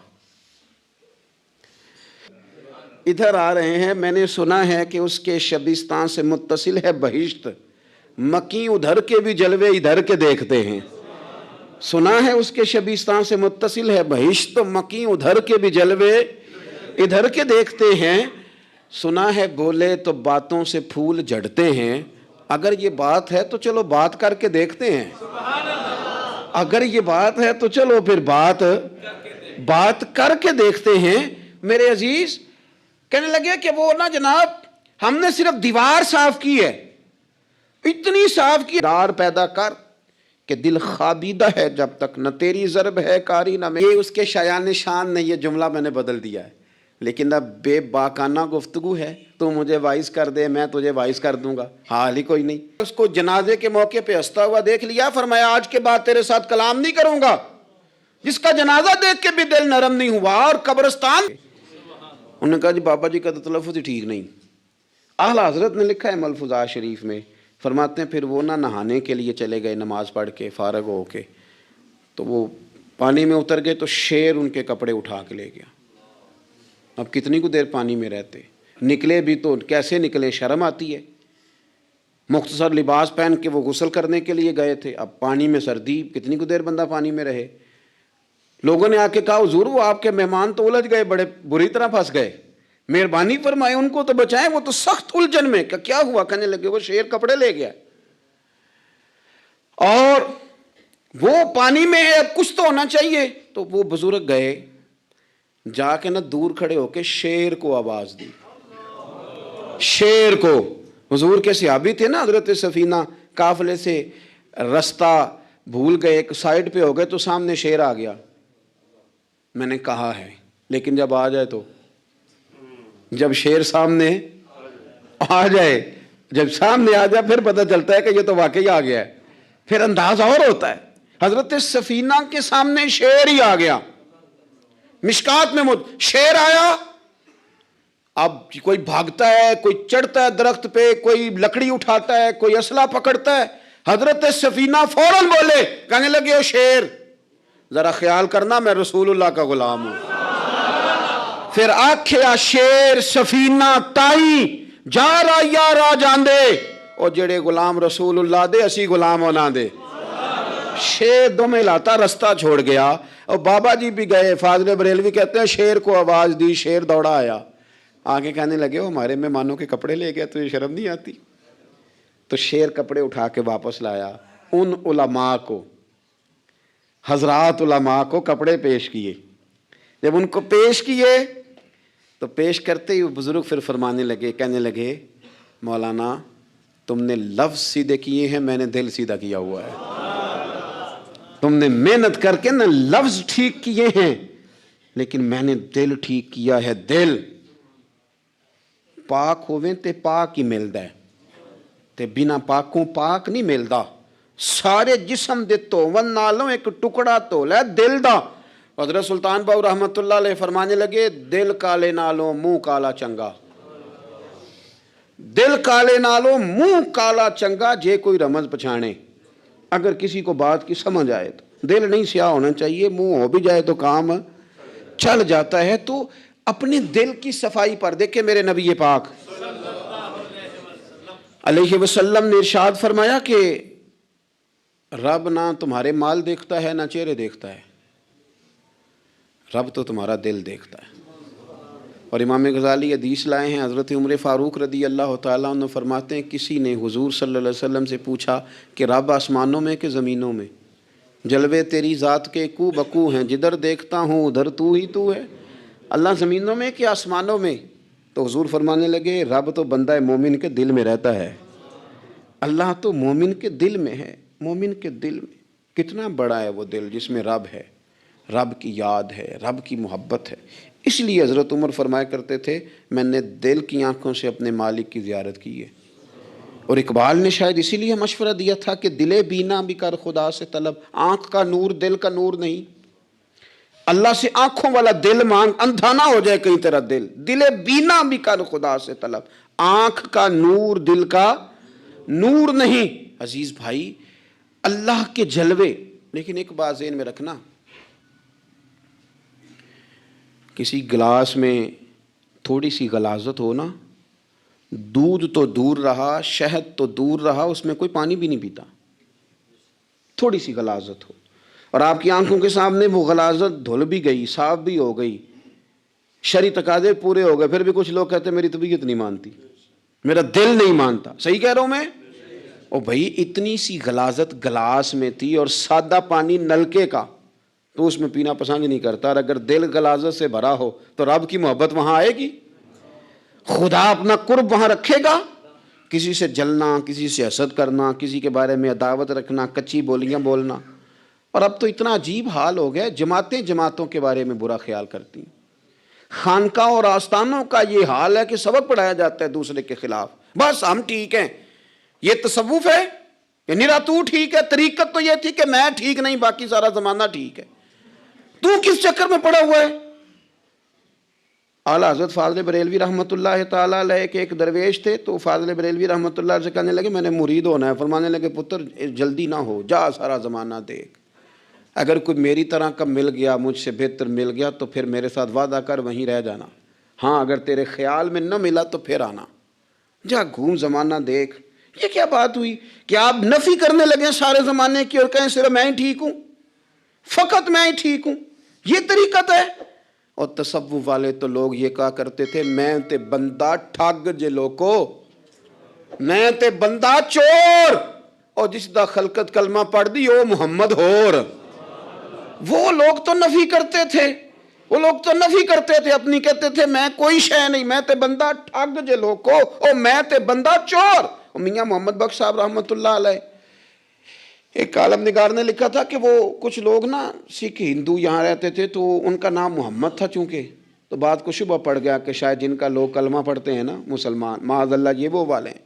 ادھر آ رہے ہیں، میں نے سنا ہے کہ اس کے شبستان سے متصل ہے بہشت، مکی ادھر کے بھی جلوے ادھر کے دیکھتے ہیں. سنا ہے اس کے شبستان سے متصل ہے بہشت، مکی ادھر کے بھی جلوے ادھر کے دیکھتے ہیں. سنا ہے بولے تو باتوں سے پھول جھڑتے ہیں. اگر یہ بات ہے تو چلو بات کر کے دیکھتے ہیں. اگر یہ بات ہے تو چلو پھر بات کر کے دیکھتے ہیں. میرے عزیز کہنے لگے کہ وہ نا جناب ہم نے صرف دیوار صاف کی ہے، اتنی صاف کی، ڈار پیدا کر کہ دل خوابیدہ ہے جب تک، نہ تیری ضرب ہے کاری نہ میں. یہ اس کے شایان شان نے یہ جملہ میں نے بدل دیا ہے، لیکن اب بے باکانہ گفتگو ہے. تو مجھے وائس کر دے، میں تجھے وائس کر دوں گا، حال ہی کوئی نہیں. اس کو جنازے کے موقع پہ ہنستا ہوا دیکھ لیا، فرمایا آج کے بعد تیرے ساتھ کلام نہیں کروں گا. جس کا جنازہ دیکھ کے بھی دل نرم نہیں ہوا. اور قبرستان انہوں نے کہا جی بابا جی کا تو تلفظ ہی ٹھیک نہیں. اعلیٰ حضرت نے لکھا ہے ملفوظات شریف میں، فرماتے ہیں پھر وہ نہ نہانے کے لیے چلے گئے، نماز پڑھ کے فارغ ہو کے، تو وہ پانی میں اتر گئے تو شیر ان کے کپڑے اٹھا کے لے گیا. اب کتنی کو دیر پانی میں رہتے، نکلے بھی تو کیسے نکلے، شرم آتی ہے. مختصر لباس پہن کے وہ غسل کرنے کے لیے گئے تھے، اب پانی میں سردی، کتنی کو دیر بندہ پانی میں رہے. لوگوں نے آ کے کہا حضور وہ آپ کے مہمان تو الجھ گئے، بڑے بری طرح پھنس گئے، مہربانی فرمائے ان کو تو بچائیں، وہ تو سخت الجھن میں. کیا ہوا؟ کہنے لگے وہ شیر کپڑے لے گیا اور وہ پانی میں ہے، اب کچھ تو ہونا چاہیے. تو وہ بزرگ گئے، جا کے نا دور کھڑے ہو کے شیر کو آواز دی. شیر کو، حضور کے صحابی تھے نا حضرت سفینہ، قافلے سے رستہ بھول گئے، ایک سائڈ پہ ہو گئے تو سامنے شیر آ گیا. میں نے کہا ہے لیکن جب آ جائے تو، جب شیر سامنے آ جائے، جب سامنے آ جائے پھر پتہ چلتا ہے کہ یہ تو واقعی آ گیا ہے، پھر انداز اور ہوتا ہے. حضرت سفینہ کے سامنے شیر ہی آ گیا. مشکات میں شیر آیا. اب کوئی بھاگتا ہے، کوئی چڑھتا ہے درخت پہ، کوئی لکڑی اٹھاتا ہے، کوئی اسلحہ پکڑتا ہے. حضرت سفینہ فوراً بولے، کہنے لگے او شیر ذرا خیال کرنا میں رسول اللہ کا غلام ہوں. پھر آکھیا شیر سفینہ تائی جا را یا را جاندے، او جڑے غلام رسول اللہ دے اسی غلام ہونا دے. شیر دمیں لاتا رستہ چھوڑ گیا. اور بابا جی بھی گئے، فاضل بریلوی کہتے ہیں شیر کو آواز دی، شیر دوڑا آیا. آگے کہنے لگے وہ ہمارے مہمانوں کے کپڑے لے گیا، تو یہ شرم نہیں آتی؟ تو شیر کپڑے اٹھا کے واپس لایا، ان علماء کو، حضرات علماء کو کپڑے پیش کیے. جب ان کو پیش کیے تو پیش کرتے ہی وہ بزرگ پھر فرمانے لگے، کہنے لگے مولانا تم نے لفظ سیدھے کیے ہیں، میں نے دل سیدھا کیا ہوا ہے. تم نے محنت کر کے نہ لفظ ٹھیک کیے ہیں لیکن میں نے دل ٹھیک کیا ہے. دل پاک ہوویں تے پاک ہی ملدا ہے تے بنا پاکوں پاک نہیں ملدا. سارے جسم دے دھوون نالوں ایک ٹکڑا دھول ہے دل دا. حضرت سلطان باؤ رحمت اللہ علیہ فرمانے لگے دل کالے نالوں منہ کالا چنگا. دل کالے نالوں منہ کالا چنگا جے کوئی رمز پچھانے. اگر کسی کو بات کی سمجھ آئے تو دل نہیں سیاہ ہونا چاہیے، منہ ہو بھی جائے تو کام چل جاتا ہے. تو اپنے دل کی صفائی پر دیکھیں میرے نبی پاک علیہ وسلم نے ارشاد فرمایا کہ رب نہ تمہارے مال دیکھتا ہے نہ چہرے دیکھتا ہے، رب تو تمہارا دل دیکھتا ہے. اور امام غزالی حدیث لائے ہیں، حضرت عمر فاروق رضی اللہ تعالیٰ عنہ فرماتے ہیں کسی نے حضور صلی اللہ علیہ وسلم سے پوچھا کہ رب آسمانوں میں کہ زمینوں میں؟ جلوے تیری ذات کے کو بکو ہیں، جدھر دیکھتا ہوں ادھر تو ہی تو ہے. اللہ زمینوں میں کہ آسمانوں میں؟ تو حضور فرمانے لگے رب تو بندہ مومن کے دل میں رہتا ہے. اللہ تو مومن کے دل میں ہے. مومن کے دل میں کتنا بڑا ہے وہ دل جس میں رب ہے، رب کی یاد ہے، رب کی محبت ہے. اس لیے حضرت عمر فرمایا کرتے تھے میں نے دل کی آنکھوں سے اپنے مالک کی زیارت کی ہے. اور اقبال نے شاید اسی لیے مشورہ دیا تھا کہ دل بینا بھی کر خدا سے طلب. آنکھ کا نور دل کا نور نہیں. اللہ سے آنکھوں والا دل مانگ، اندھا نہ ہو جائے کہیں تیرا دل. دل بینا بھی کر خدا سے طلب. آنکھ کا نور دل کا نور نہیں. عزیز بھائی اللہ کے جلوے. لیکن ایک بات ذہن میں رکھنا، کسی گلاس میں تھوڑی سی غلاظت ہو نا، دودھ تو دور رہا، شہد تو دور رہا، اس میں کوئی پانی بھی نہیں پیتا. تھوڑی سی غلاظت ہو اور آپ کی آنکھوں کے سامنے وہ غلاظت دھل بھی گئی، صاف بھی ہو گئی، شرعی تقاضے پورے ہو گئے، پھر بھی کچھ لوگ کہتے ہیں میری طبیعت نہیں مانتی، میرا دل نہیں مانتا. صحیح کہہ رہا ہوں میں؟ او بھائی اتنی سی غلاظت گلاس میں تھی اور سادہ پانی نلکے کا، تو اس میں پینا پسند نہیں کرتا. اور اگر دل غلاظت سے بھرا ہو تو رب کی محبت وہاں آئے گی، خدا اپنا قرب وہاں رکھے گا. کسی سے جلنا، کسی سے حسد کرنا، کسی کے بارے میں عداوت رکھنا، کچی بولیاں بولنا. اور اب تو اتنا عجیب حال ہو گیا، جماعتیں جماعتوں کے بارے میں برا خیال کرتی ہیں. خانقاہ اور آستانوں کا یہ حال ہے کہ سبق پڑھایا جاتا ہے دوسرے کے خلاف. بس ہم ٹھیک ہیں. یہ تصوف ہے کہ نرا تو ٹھیک ہے؟ طریقت تو یہ تھی کہ میں ٹھیک نہیں باقی سارا زمانہ ٹھیک ہے. تو کس چکر میں پڑا ہوا ہے؟ اعلیٰ حضرت فاضل بریلوی رحمۃ اللہ تعالیٰ علیہ کے ایک درویش تھے، تو فاضل بریلوی رحمۃ اللہ سے کہنے لگے میں نے مرید ہونا ہے. فرمانے لگے پتر جلدی نہ ہو، جا سارا زمانہ دیکھ. اگر کوئی میری طرح کا مل گیا، مجھ سے بہتر مل گیا تو پھر میرے ساتھ وعدہ کر وہیں رہ جانا. ہاں اگر تیرے خیال میں نہ ملا تو پھر آنا. جا گھوم زمانہ دیکھ. یہ کیا بات ہوئی کہ آپ نفی کرنے لگے سارے زمانے کی اور کہیں صرف میں ہی ٹھیک ہوں، فقط میں ہی ٹھیک ہوں؟ یہ طریقت ہے؟ اور تصوف والے تو لوگ یہ کہا کرتے تھے میں تے بندہ ٹھگ جے لوکو، میں تے بندہ چور، اور جس دا خلقت کلمہ پڑھ دی او محمد ہور. وہ لوگ تو نفی کرتے تھے، وہ لوگ تو نفی کرتے تھے اپنی، کہتے تھے میں کوئی شے نہیں، میں تے بندہ ٹھگ جے لوکو، اور میں تے بندہ چور. میاں محمد بخش صاحب رحمۃ اللہ علیہ ایک کالم نگار نے لکھا تھا کہ وہ کچھ لوگ نا سکھ ہندو یہاں رہتے تھے تو ان کا نام محمد تھا چونکہ، تو بات کو شبہ پڑ گیا کہ شاید جن کا لوگ کلمہ پڑھتے ہیں نا مسلمان معاذ اللہ یہ وہ والے ہیں.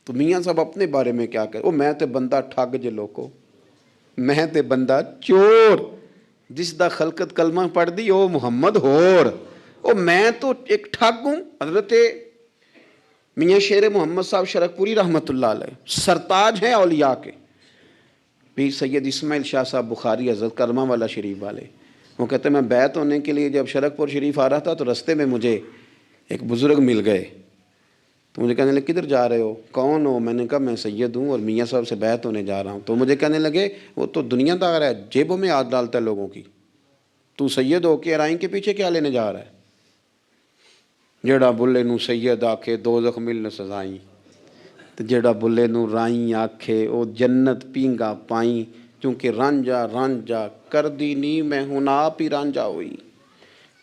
تو میاں صاحب اپنے بارے میں کیا کہ میں تے بندہ ٹھگ جے لوکو، میں تے بندہ چور، جس دا خلقت کلمہ پڑھ دی او محمد ہور. او میں تو ایک ٹھگ ہوں. حضرت میاں شیر محمد صاحب شرک پوری رحمۃ اللہ علیہ سرتاج ہیں اولیاء کے. پیر سید اسماعیل شاہ صاحب بخاری حضرت کرما والا شریف والے، وہ کہتے ہیں میں بیعت ہونے کے لیے جب شرک پور شریف آ رہا تھا تو رستے میں مجھے ایک بزرگ مل گئے. تو مجھے کہنے لگے کدھر جا رہے ہو؟ کون ہو؟ میں نے کہا میں سید ہوں اور میاں صاحب سے بیعت ہونے جا رہا ہوں. تو مجھے کہنے لگے وہ تو دنیا دار ہے، جیبوں میں ہاتھ ڈالتا ہے لوگوں کی، تو سید ہو کے ارائیں کے پیچھے کیا لینے جا رہا ہے؟ جڑا بلے نو سید آکھے دوزخ مل نہ سزائیں، ਤੇ ਜਿਹੜਾ ਬੁੱਲੇ ਨੂੰ ਰਾਈ ਆਖੇ ਉਹ ਜੰਨਤ ਪੀਂਗਾ ਪਾਈ, ਕਿਉਂਕਿ ਰਾਂਝਾ ਰਾਂਝਾ ਕਰਦੀ ਨੀ ਮੈਂ ਹੁਣ ਆਪ ਹੀ ਰਾਂਝਾ ਹੋਈ।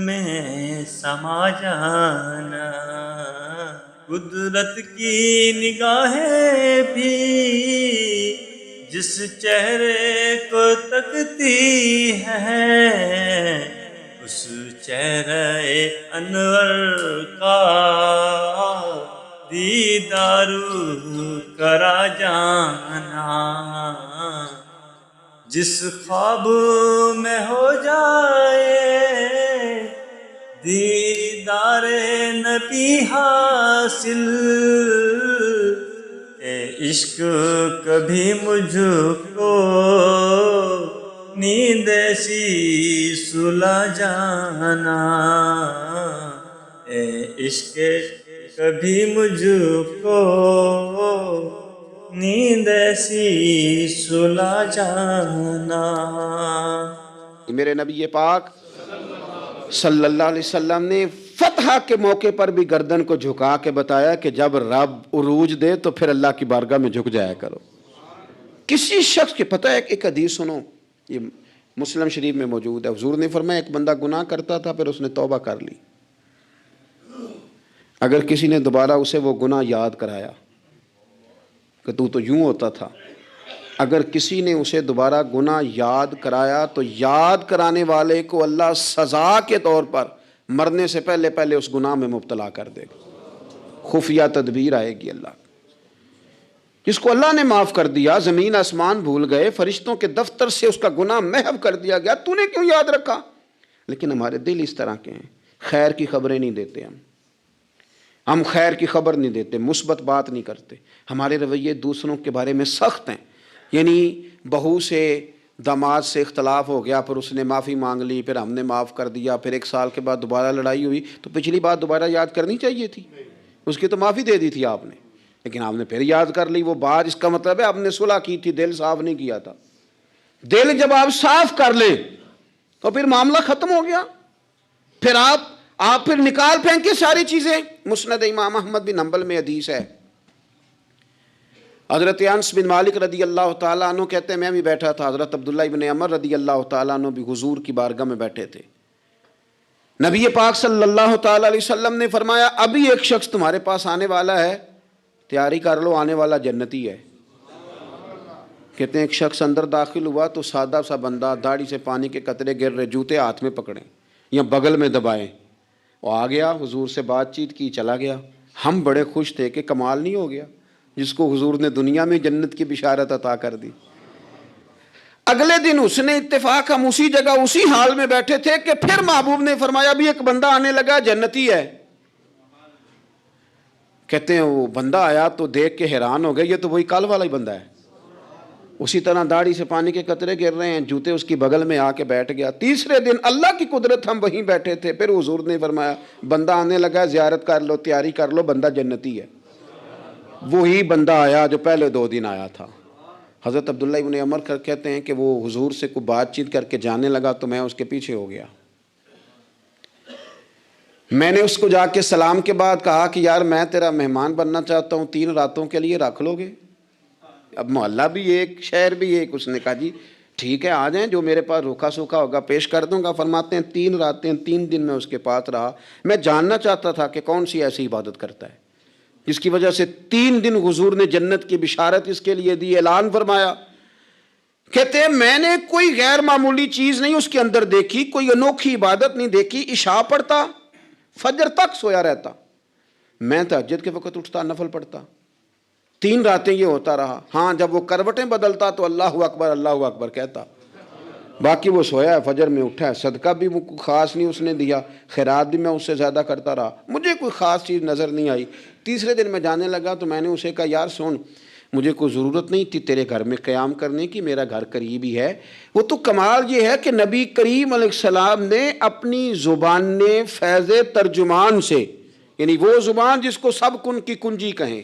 میں سما جانا، قدرت کی نگاہیں بھی جس چہرے کو تکتی ہے، اس چہرے انور کا دیدار کرا جانا، جس خواب میں ہو جائے دیدار نبی حاصل، اے عشق کبھی مجھ کو نیند ایسی سلا جانا، اے عشق کبھی مجھ کو نیند ایسی سلا جانا۔ میرے نبی پاک صلی اللہ علیہ وسلم نے فتح کے موقع پر بھی گردن کو جھکا کے بتایا کہ جب رب عروج دے تو پھر اللہ کی بارگاہ میں جھک جایا کرو۔ کسی شخص کے پتہ ہے ایک حدیث سنو، یہ مسلم شریف میں موجود ہے، حضور نے فرمایا ایک بندہ گناہ کرتا تھا پھر اس نے توبہ کر لی، اگر کسی نے دوبارہ اسے وہ گناہ یاد کرایا کہ تو یوں ہوتا تھا، اگر کسی نے اسے دوبارہ گناہ یاد کرایا تو یاد کرانے والے کو اللہ سزا کے طور پر مرنے سے پہلے پہلے اس گناہ میں مبتلا کر دے گا، خفیہ تدبیر آئے گی اللہ۔ جس کو اللہ نے معاف کر دیا، زمین آسمان بھول گئے، فرشتوں کے دفتر سے اس کا گناہ محو کر دیا گیا، تو نے کیوں یاد رکھا؟ لیکن ہمارے دل اس طرح کے ہیں، خیر کی خبریں نہیں دیتے ہم خیر کی خبر نہیں دیتے، مثبت بات نہیں کرتے، ہمارے رویے دوسروں کے بارے میں سخت ہیں۔ یعنی بہو سے داماد سے اختلاف ہو گیا، پھر اس نے معافی مانگ لی، پھر ہم نے معاف کر دیا، پھر 1 سال کے بعد دوبارہ لڑائی ہوئی تو پچھلی بات دوبارہ یاد کرنی چاہیے تھی، اس کی تو معافی دے دی تھی آپ نے، لیکن آپ نے پھر یاد کر لی وہ بات، اس کا مطلب ہے آپ نے صلح کی تھی، دل صاف نہیں کیا تھا۔ دل جب آپ صاف کر لیں تو پھر معاملہ ختم ہو گیا، پھر آپ پھر نکال پھینکے ساری چیزیں۔ مسند امام احمد بن حنبل میں حدیث ہے، حضرت انس بن مالک رضی اللہ تعالیٰ عنہ کہتے ہیں میں بھی بیٹھا تھا، حضرت عبداللہ بن عمر رضی اللہ تعالیٰ عنہ بھی حضور کی بارگاہ میں بیٹھے تھے، نبی پاک صلی اللہ تعالیٰ علیہ وسلم نے فرمایا ابھی ایک شخص تمہارے پاس آنے والا ہے، تیاری کر لو، آنے والا جنتی ہے۔ کہتے ہیں ایک شخص اندر داخل ہوا تو سادہ سا بندہ، داڑھی سے پانی کے قطرے گر رہے، جوتے ہاتھ میں پکڑیں یا بغل میں دبائیں، وہ آ گیا، حضور سے بات چیت کی، چلا گیا۔ ہم بڑے خوش تھے کہ کمال نہیں ہو گیا، جس کو حضور نے دنیا میں جنت کی بشارت عطا کر دی۔ اگلے دن اس نے اتفاق، ہم اسی جگہ اسی حال میں بیٹھے تھے کہ پھر محبوب نے فرمایا بھی ایک بندہ آنے لگا، جنتی ہے۔ کہتے ہیں وہ بندہ آیا تو دیکھ کے حیران ہو گئے، یہ تو وہی کل والا ہی بندہ ہے، اسی طرح داڑھی سے پانی کے قطرے گر رہے ہیں، جوتے اس کی بغل میں آ کے بیٹھ گیا۔ تیسرے دن اللہ کی قدرت ہم وہیں بیٹھے تھے، پھر حضور نے فرمایا بندہ آنے لگا، زیارت کر لو، تیاری کر لو، بندہ جنتی ہے۔ وہی بندہ آیا جو پہلے 2 دن آیا تھا۔ حضرت عبداللہ ابن عمر کہتے ہیں کہ وہ حضور سے کوئی بات چیت کر کے جانے لگا تو میں اس کے پیچھے ہو گیا، میں نے اس کو جا کے سلام کے بعد کہا کہ یار میں تیرا مہمان بننا چاہتا ہوں، 3 راتوں کے لیے رکھ لو گے؟ اب محلہ بھی ایک، شہر بھی ایک۔ اس نے کہا جی ٹھیک ہے آ جائیں، جو میرے پاس روکھا سوکھا ہوگا پیش کر دوں گا۔ فرماتے ہیں 3 راتیں 3 دن میں اس کے پاس رہا، میں جاننا چاہتا تھا کہ کون سی ایسی عبادت کرتا ہے جس کی وجہ سے 3 دن حضور نے جنت کی بشارت اس کے لیے دی، اعلان فرمایا۔ کہتے ہیں میں نے کوئی غیر معمولی چیز نہیں اس کے اندر دیکھی، کوئی انوکھی عبادت نہیں دیکھی، عشاء پڑھتا، فجر تک سویا رہتا، میں تہجد کے وقت اٹھتا، نفل پڑھتا، 3 راتیں یہ ہوتا رہا۔ ہاں جب وہ کروٹیں بدلتا تو اللہ اکبر کہتا، باقی وہ سویا ہے، فجر میں اٹھا ہے، صدقہ بھی خاص نہیں اس نے دیا، خیرات بھی میں اس سے زیادہ کرتا رہا، مجھے کوئی خاص چیز نظر نہیں آئی۔ تیسرے دن میں جانے لگا تو میں نے اسے کہا یار سن، مجھے کوئی ضرورت نہیں تھی تیرے گھر میں قیام کرنے کی، میرا گھر قریب ہی ہے۔ وہ تو کمال یہ ہے کہ نبی کریم علیہ السلام نے اپنی زبان فیض ترجمان سے، یعنی وہ زبان جس کو سب کن کی کنجی کہیں،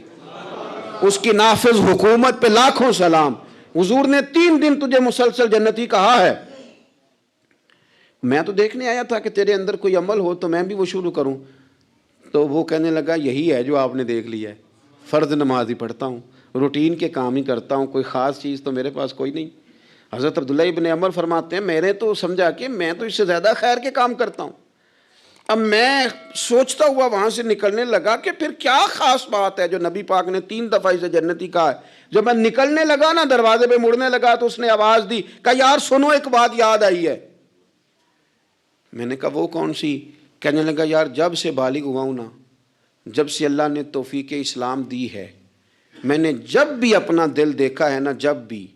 اس کی نافذ حکومت پہ لاکھوں سلام، حضور نے 3 دن تجھے مسلسل جنتی کہا ہے۔ میں تو دیکھنے آیا تھا کہ تیرے اندر کوئی عمل ہو تو میں بھی وہ شروع کروں۔ تو وہ کہنے لگا یہی ہے جو آپ نے دیکھ لیا ہے، فرض نماز ہی پڑھتا ہوں، روٹین کے کام ہی کرتا ہوں، کوئی خاص چیز تو میرے پاس کوئی نہیں۔ حضرت عبداللہ ابن عمر فرماتے ہیں میں نے تو سمجھا کہ میں تو اس سے زیادہ خیر کے کام کرتا ہوں، اب میں سوچتا ہوا وہاں سے نکلنے لگا کہ پھر کیا خاص بات ہے جو نبی پاک نے 3 دفعہ اسے جنتی کہا ہے. جب میں نکلنے لگا نا، دروازے پہ مڑنے لگا تو اس نے آواز دی، کہا یار سنو، ایک بات یاد آئی ہے. میں نے کہا وہ کون سی؟ کہنے لگا یار جب سے بالغ ہوا ہوں نا، جب سے اللہ نے توفیق اسلام دی ہے، میں نے جب بھی اپنا دل دیکھا ہے نا، جب بھی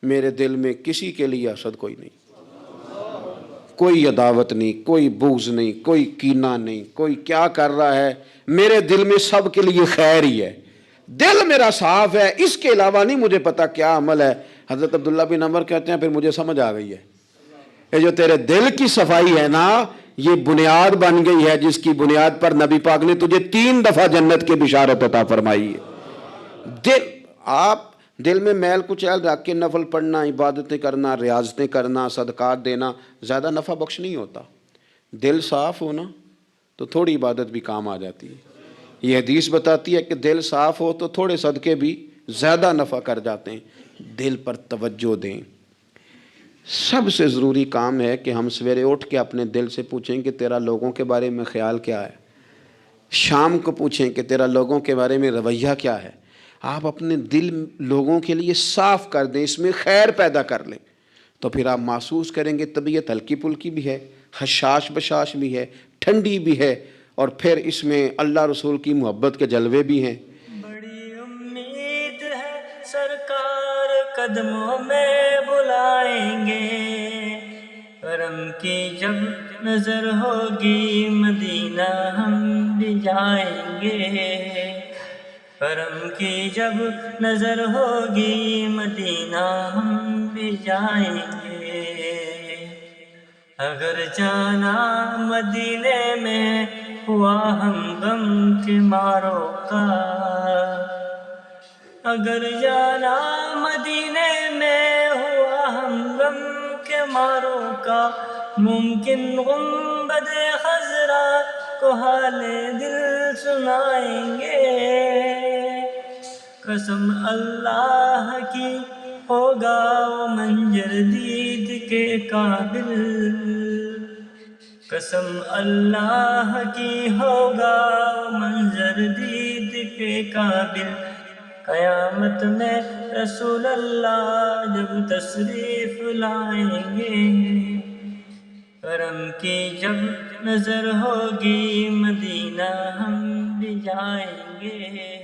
میرے دل میں کسی کے لیے حسد کوئی نہیں، کوئی عداوت نہیں، کوئی بغض نہیں، کوئی کینہ نہیں، کوئی کیا کر رہا ہے، میرے دل میں سب کے لیے خیر ہی ہے. دل میرا صاف ہے، اس کے علاوہ نہیں مجھے پتا کیا عمل ہے. حضرت عبداللہ بن عمر کہتے ہیں پھر مجھے سمجھ آ گئی ہے، یہ جو تیرے دل کی صفائی ہے نا، یہ بنیاد بن گئی ہے جس کی بنیاد پر نبی پاک نے تجھے 3 دفعہ جنت کی بشارت عطا فرمائی ہے. آپ دل میں میل کچیل رکھ کے نفل پڑھنا، عبادتیں کرنا، ریاضتیں کرنا، صدقات دینا زیادہ نفع بخش نہیں ہوتا. دل صاف ہونا تو تھوڑی عبادت بھی کام آ جاتی ہے. یہ حدیث بتاتی ہے کہ دل صاف ہو تو تھوڑے صدقے بھی زیادہ نفع کر جاتے ہیں. دل پر توجہ دیں. سب سے ضروری کام ہے کہ ہم سویرے اٹھ کے اپنے دل سے پوچھیں کہ تیرا لوگوں کے بارے میں خیال کیا ہے. شام کو پوچھیں کہ تیرا لوگوں کے بارے میں رویہ کیا ہے. آپ اپنے دل لوگوں کے لیے صاف کر دیں، اس میں خیر پیدا کر لیں، تو پھر آپ محسوس کریں گے طبیعت ہلکی پھلکی بھی ہے، حشاش بشاش بھی ہے، ٹھنڈی بھی ہے، اور پھر اس میں اللہ رسول کی محبت کے جلوے بھی ہیں. بڑی امید ہے سرکار قدموں میں بلائیں گے، کرم کی جب نظر ہوگی مدینہ ہم بھی جائیں گے. کرم کی جب نظر ہوگی مدینہ ہم بھی جائیں گے. اگر جانا مدینے میں ہوا ہم غم کے ماروں کا، اگر جانا مدینے میں ہوا ہم غم کے ماروں کا، ممکن گنبد خضرا کو حال دل سنائیں گے. قسم اللہ کی ہوگا وہ منظر دید کے قابل، قسم اللہ کی ہوگا وہ منظر دید کے قابل. قیامت میں رسول اللہ جب تشریف لائیں گے، کرم کی جب نظر ہوگی مدینہ ہم بھی جائیں گے.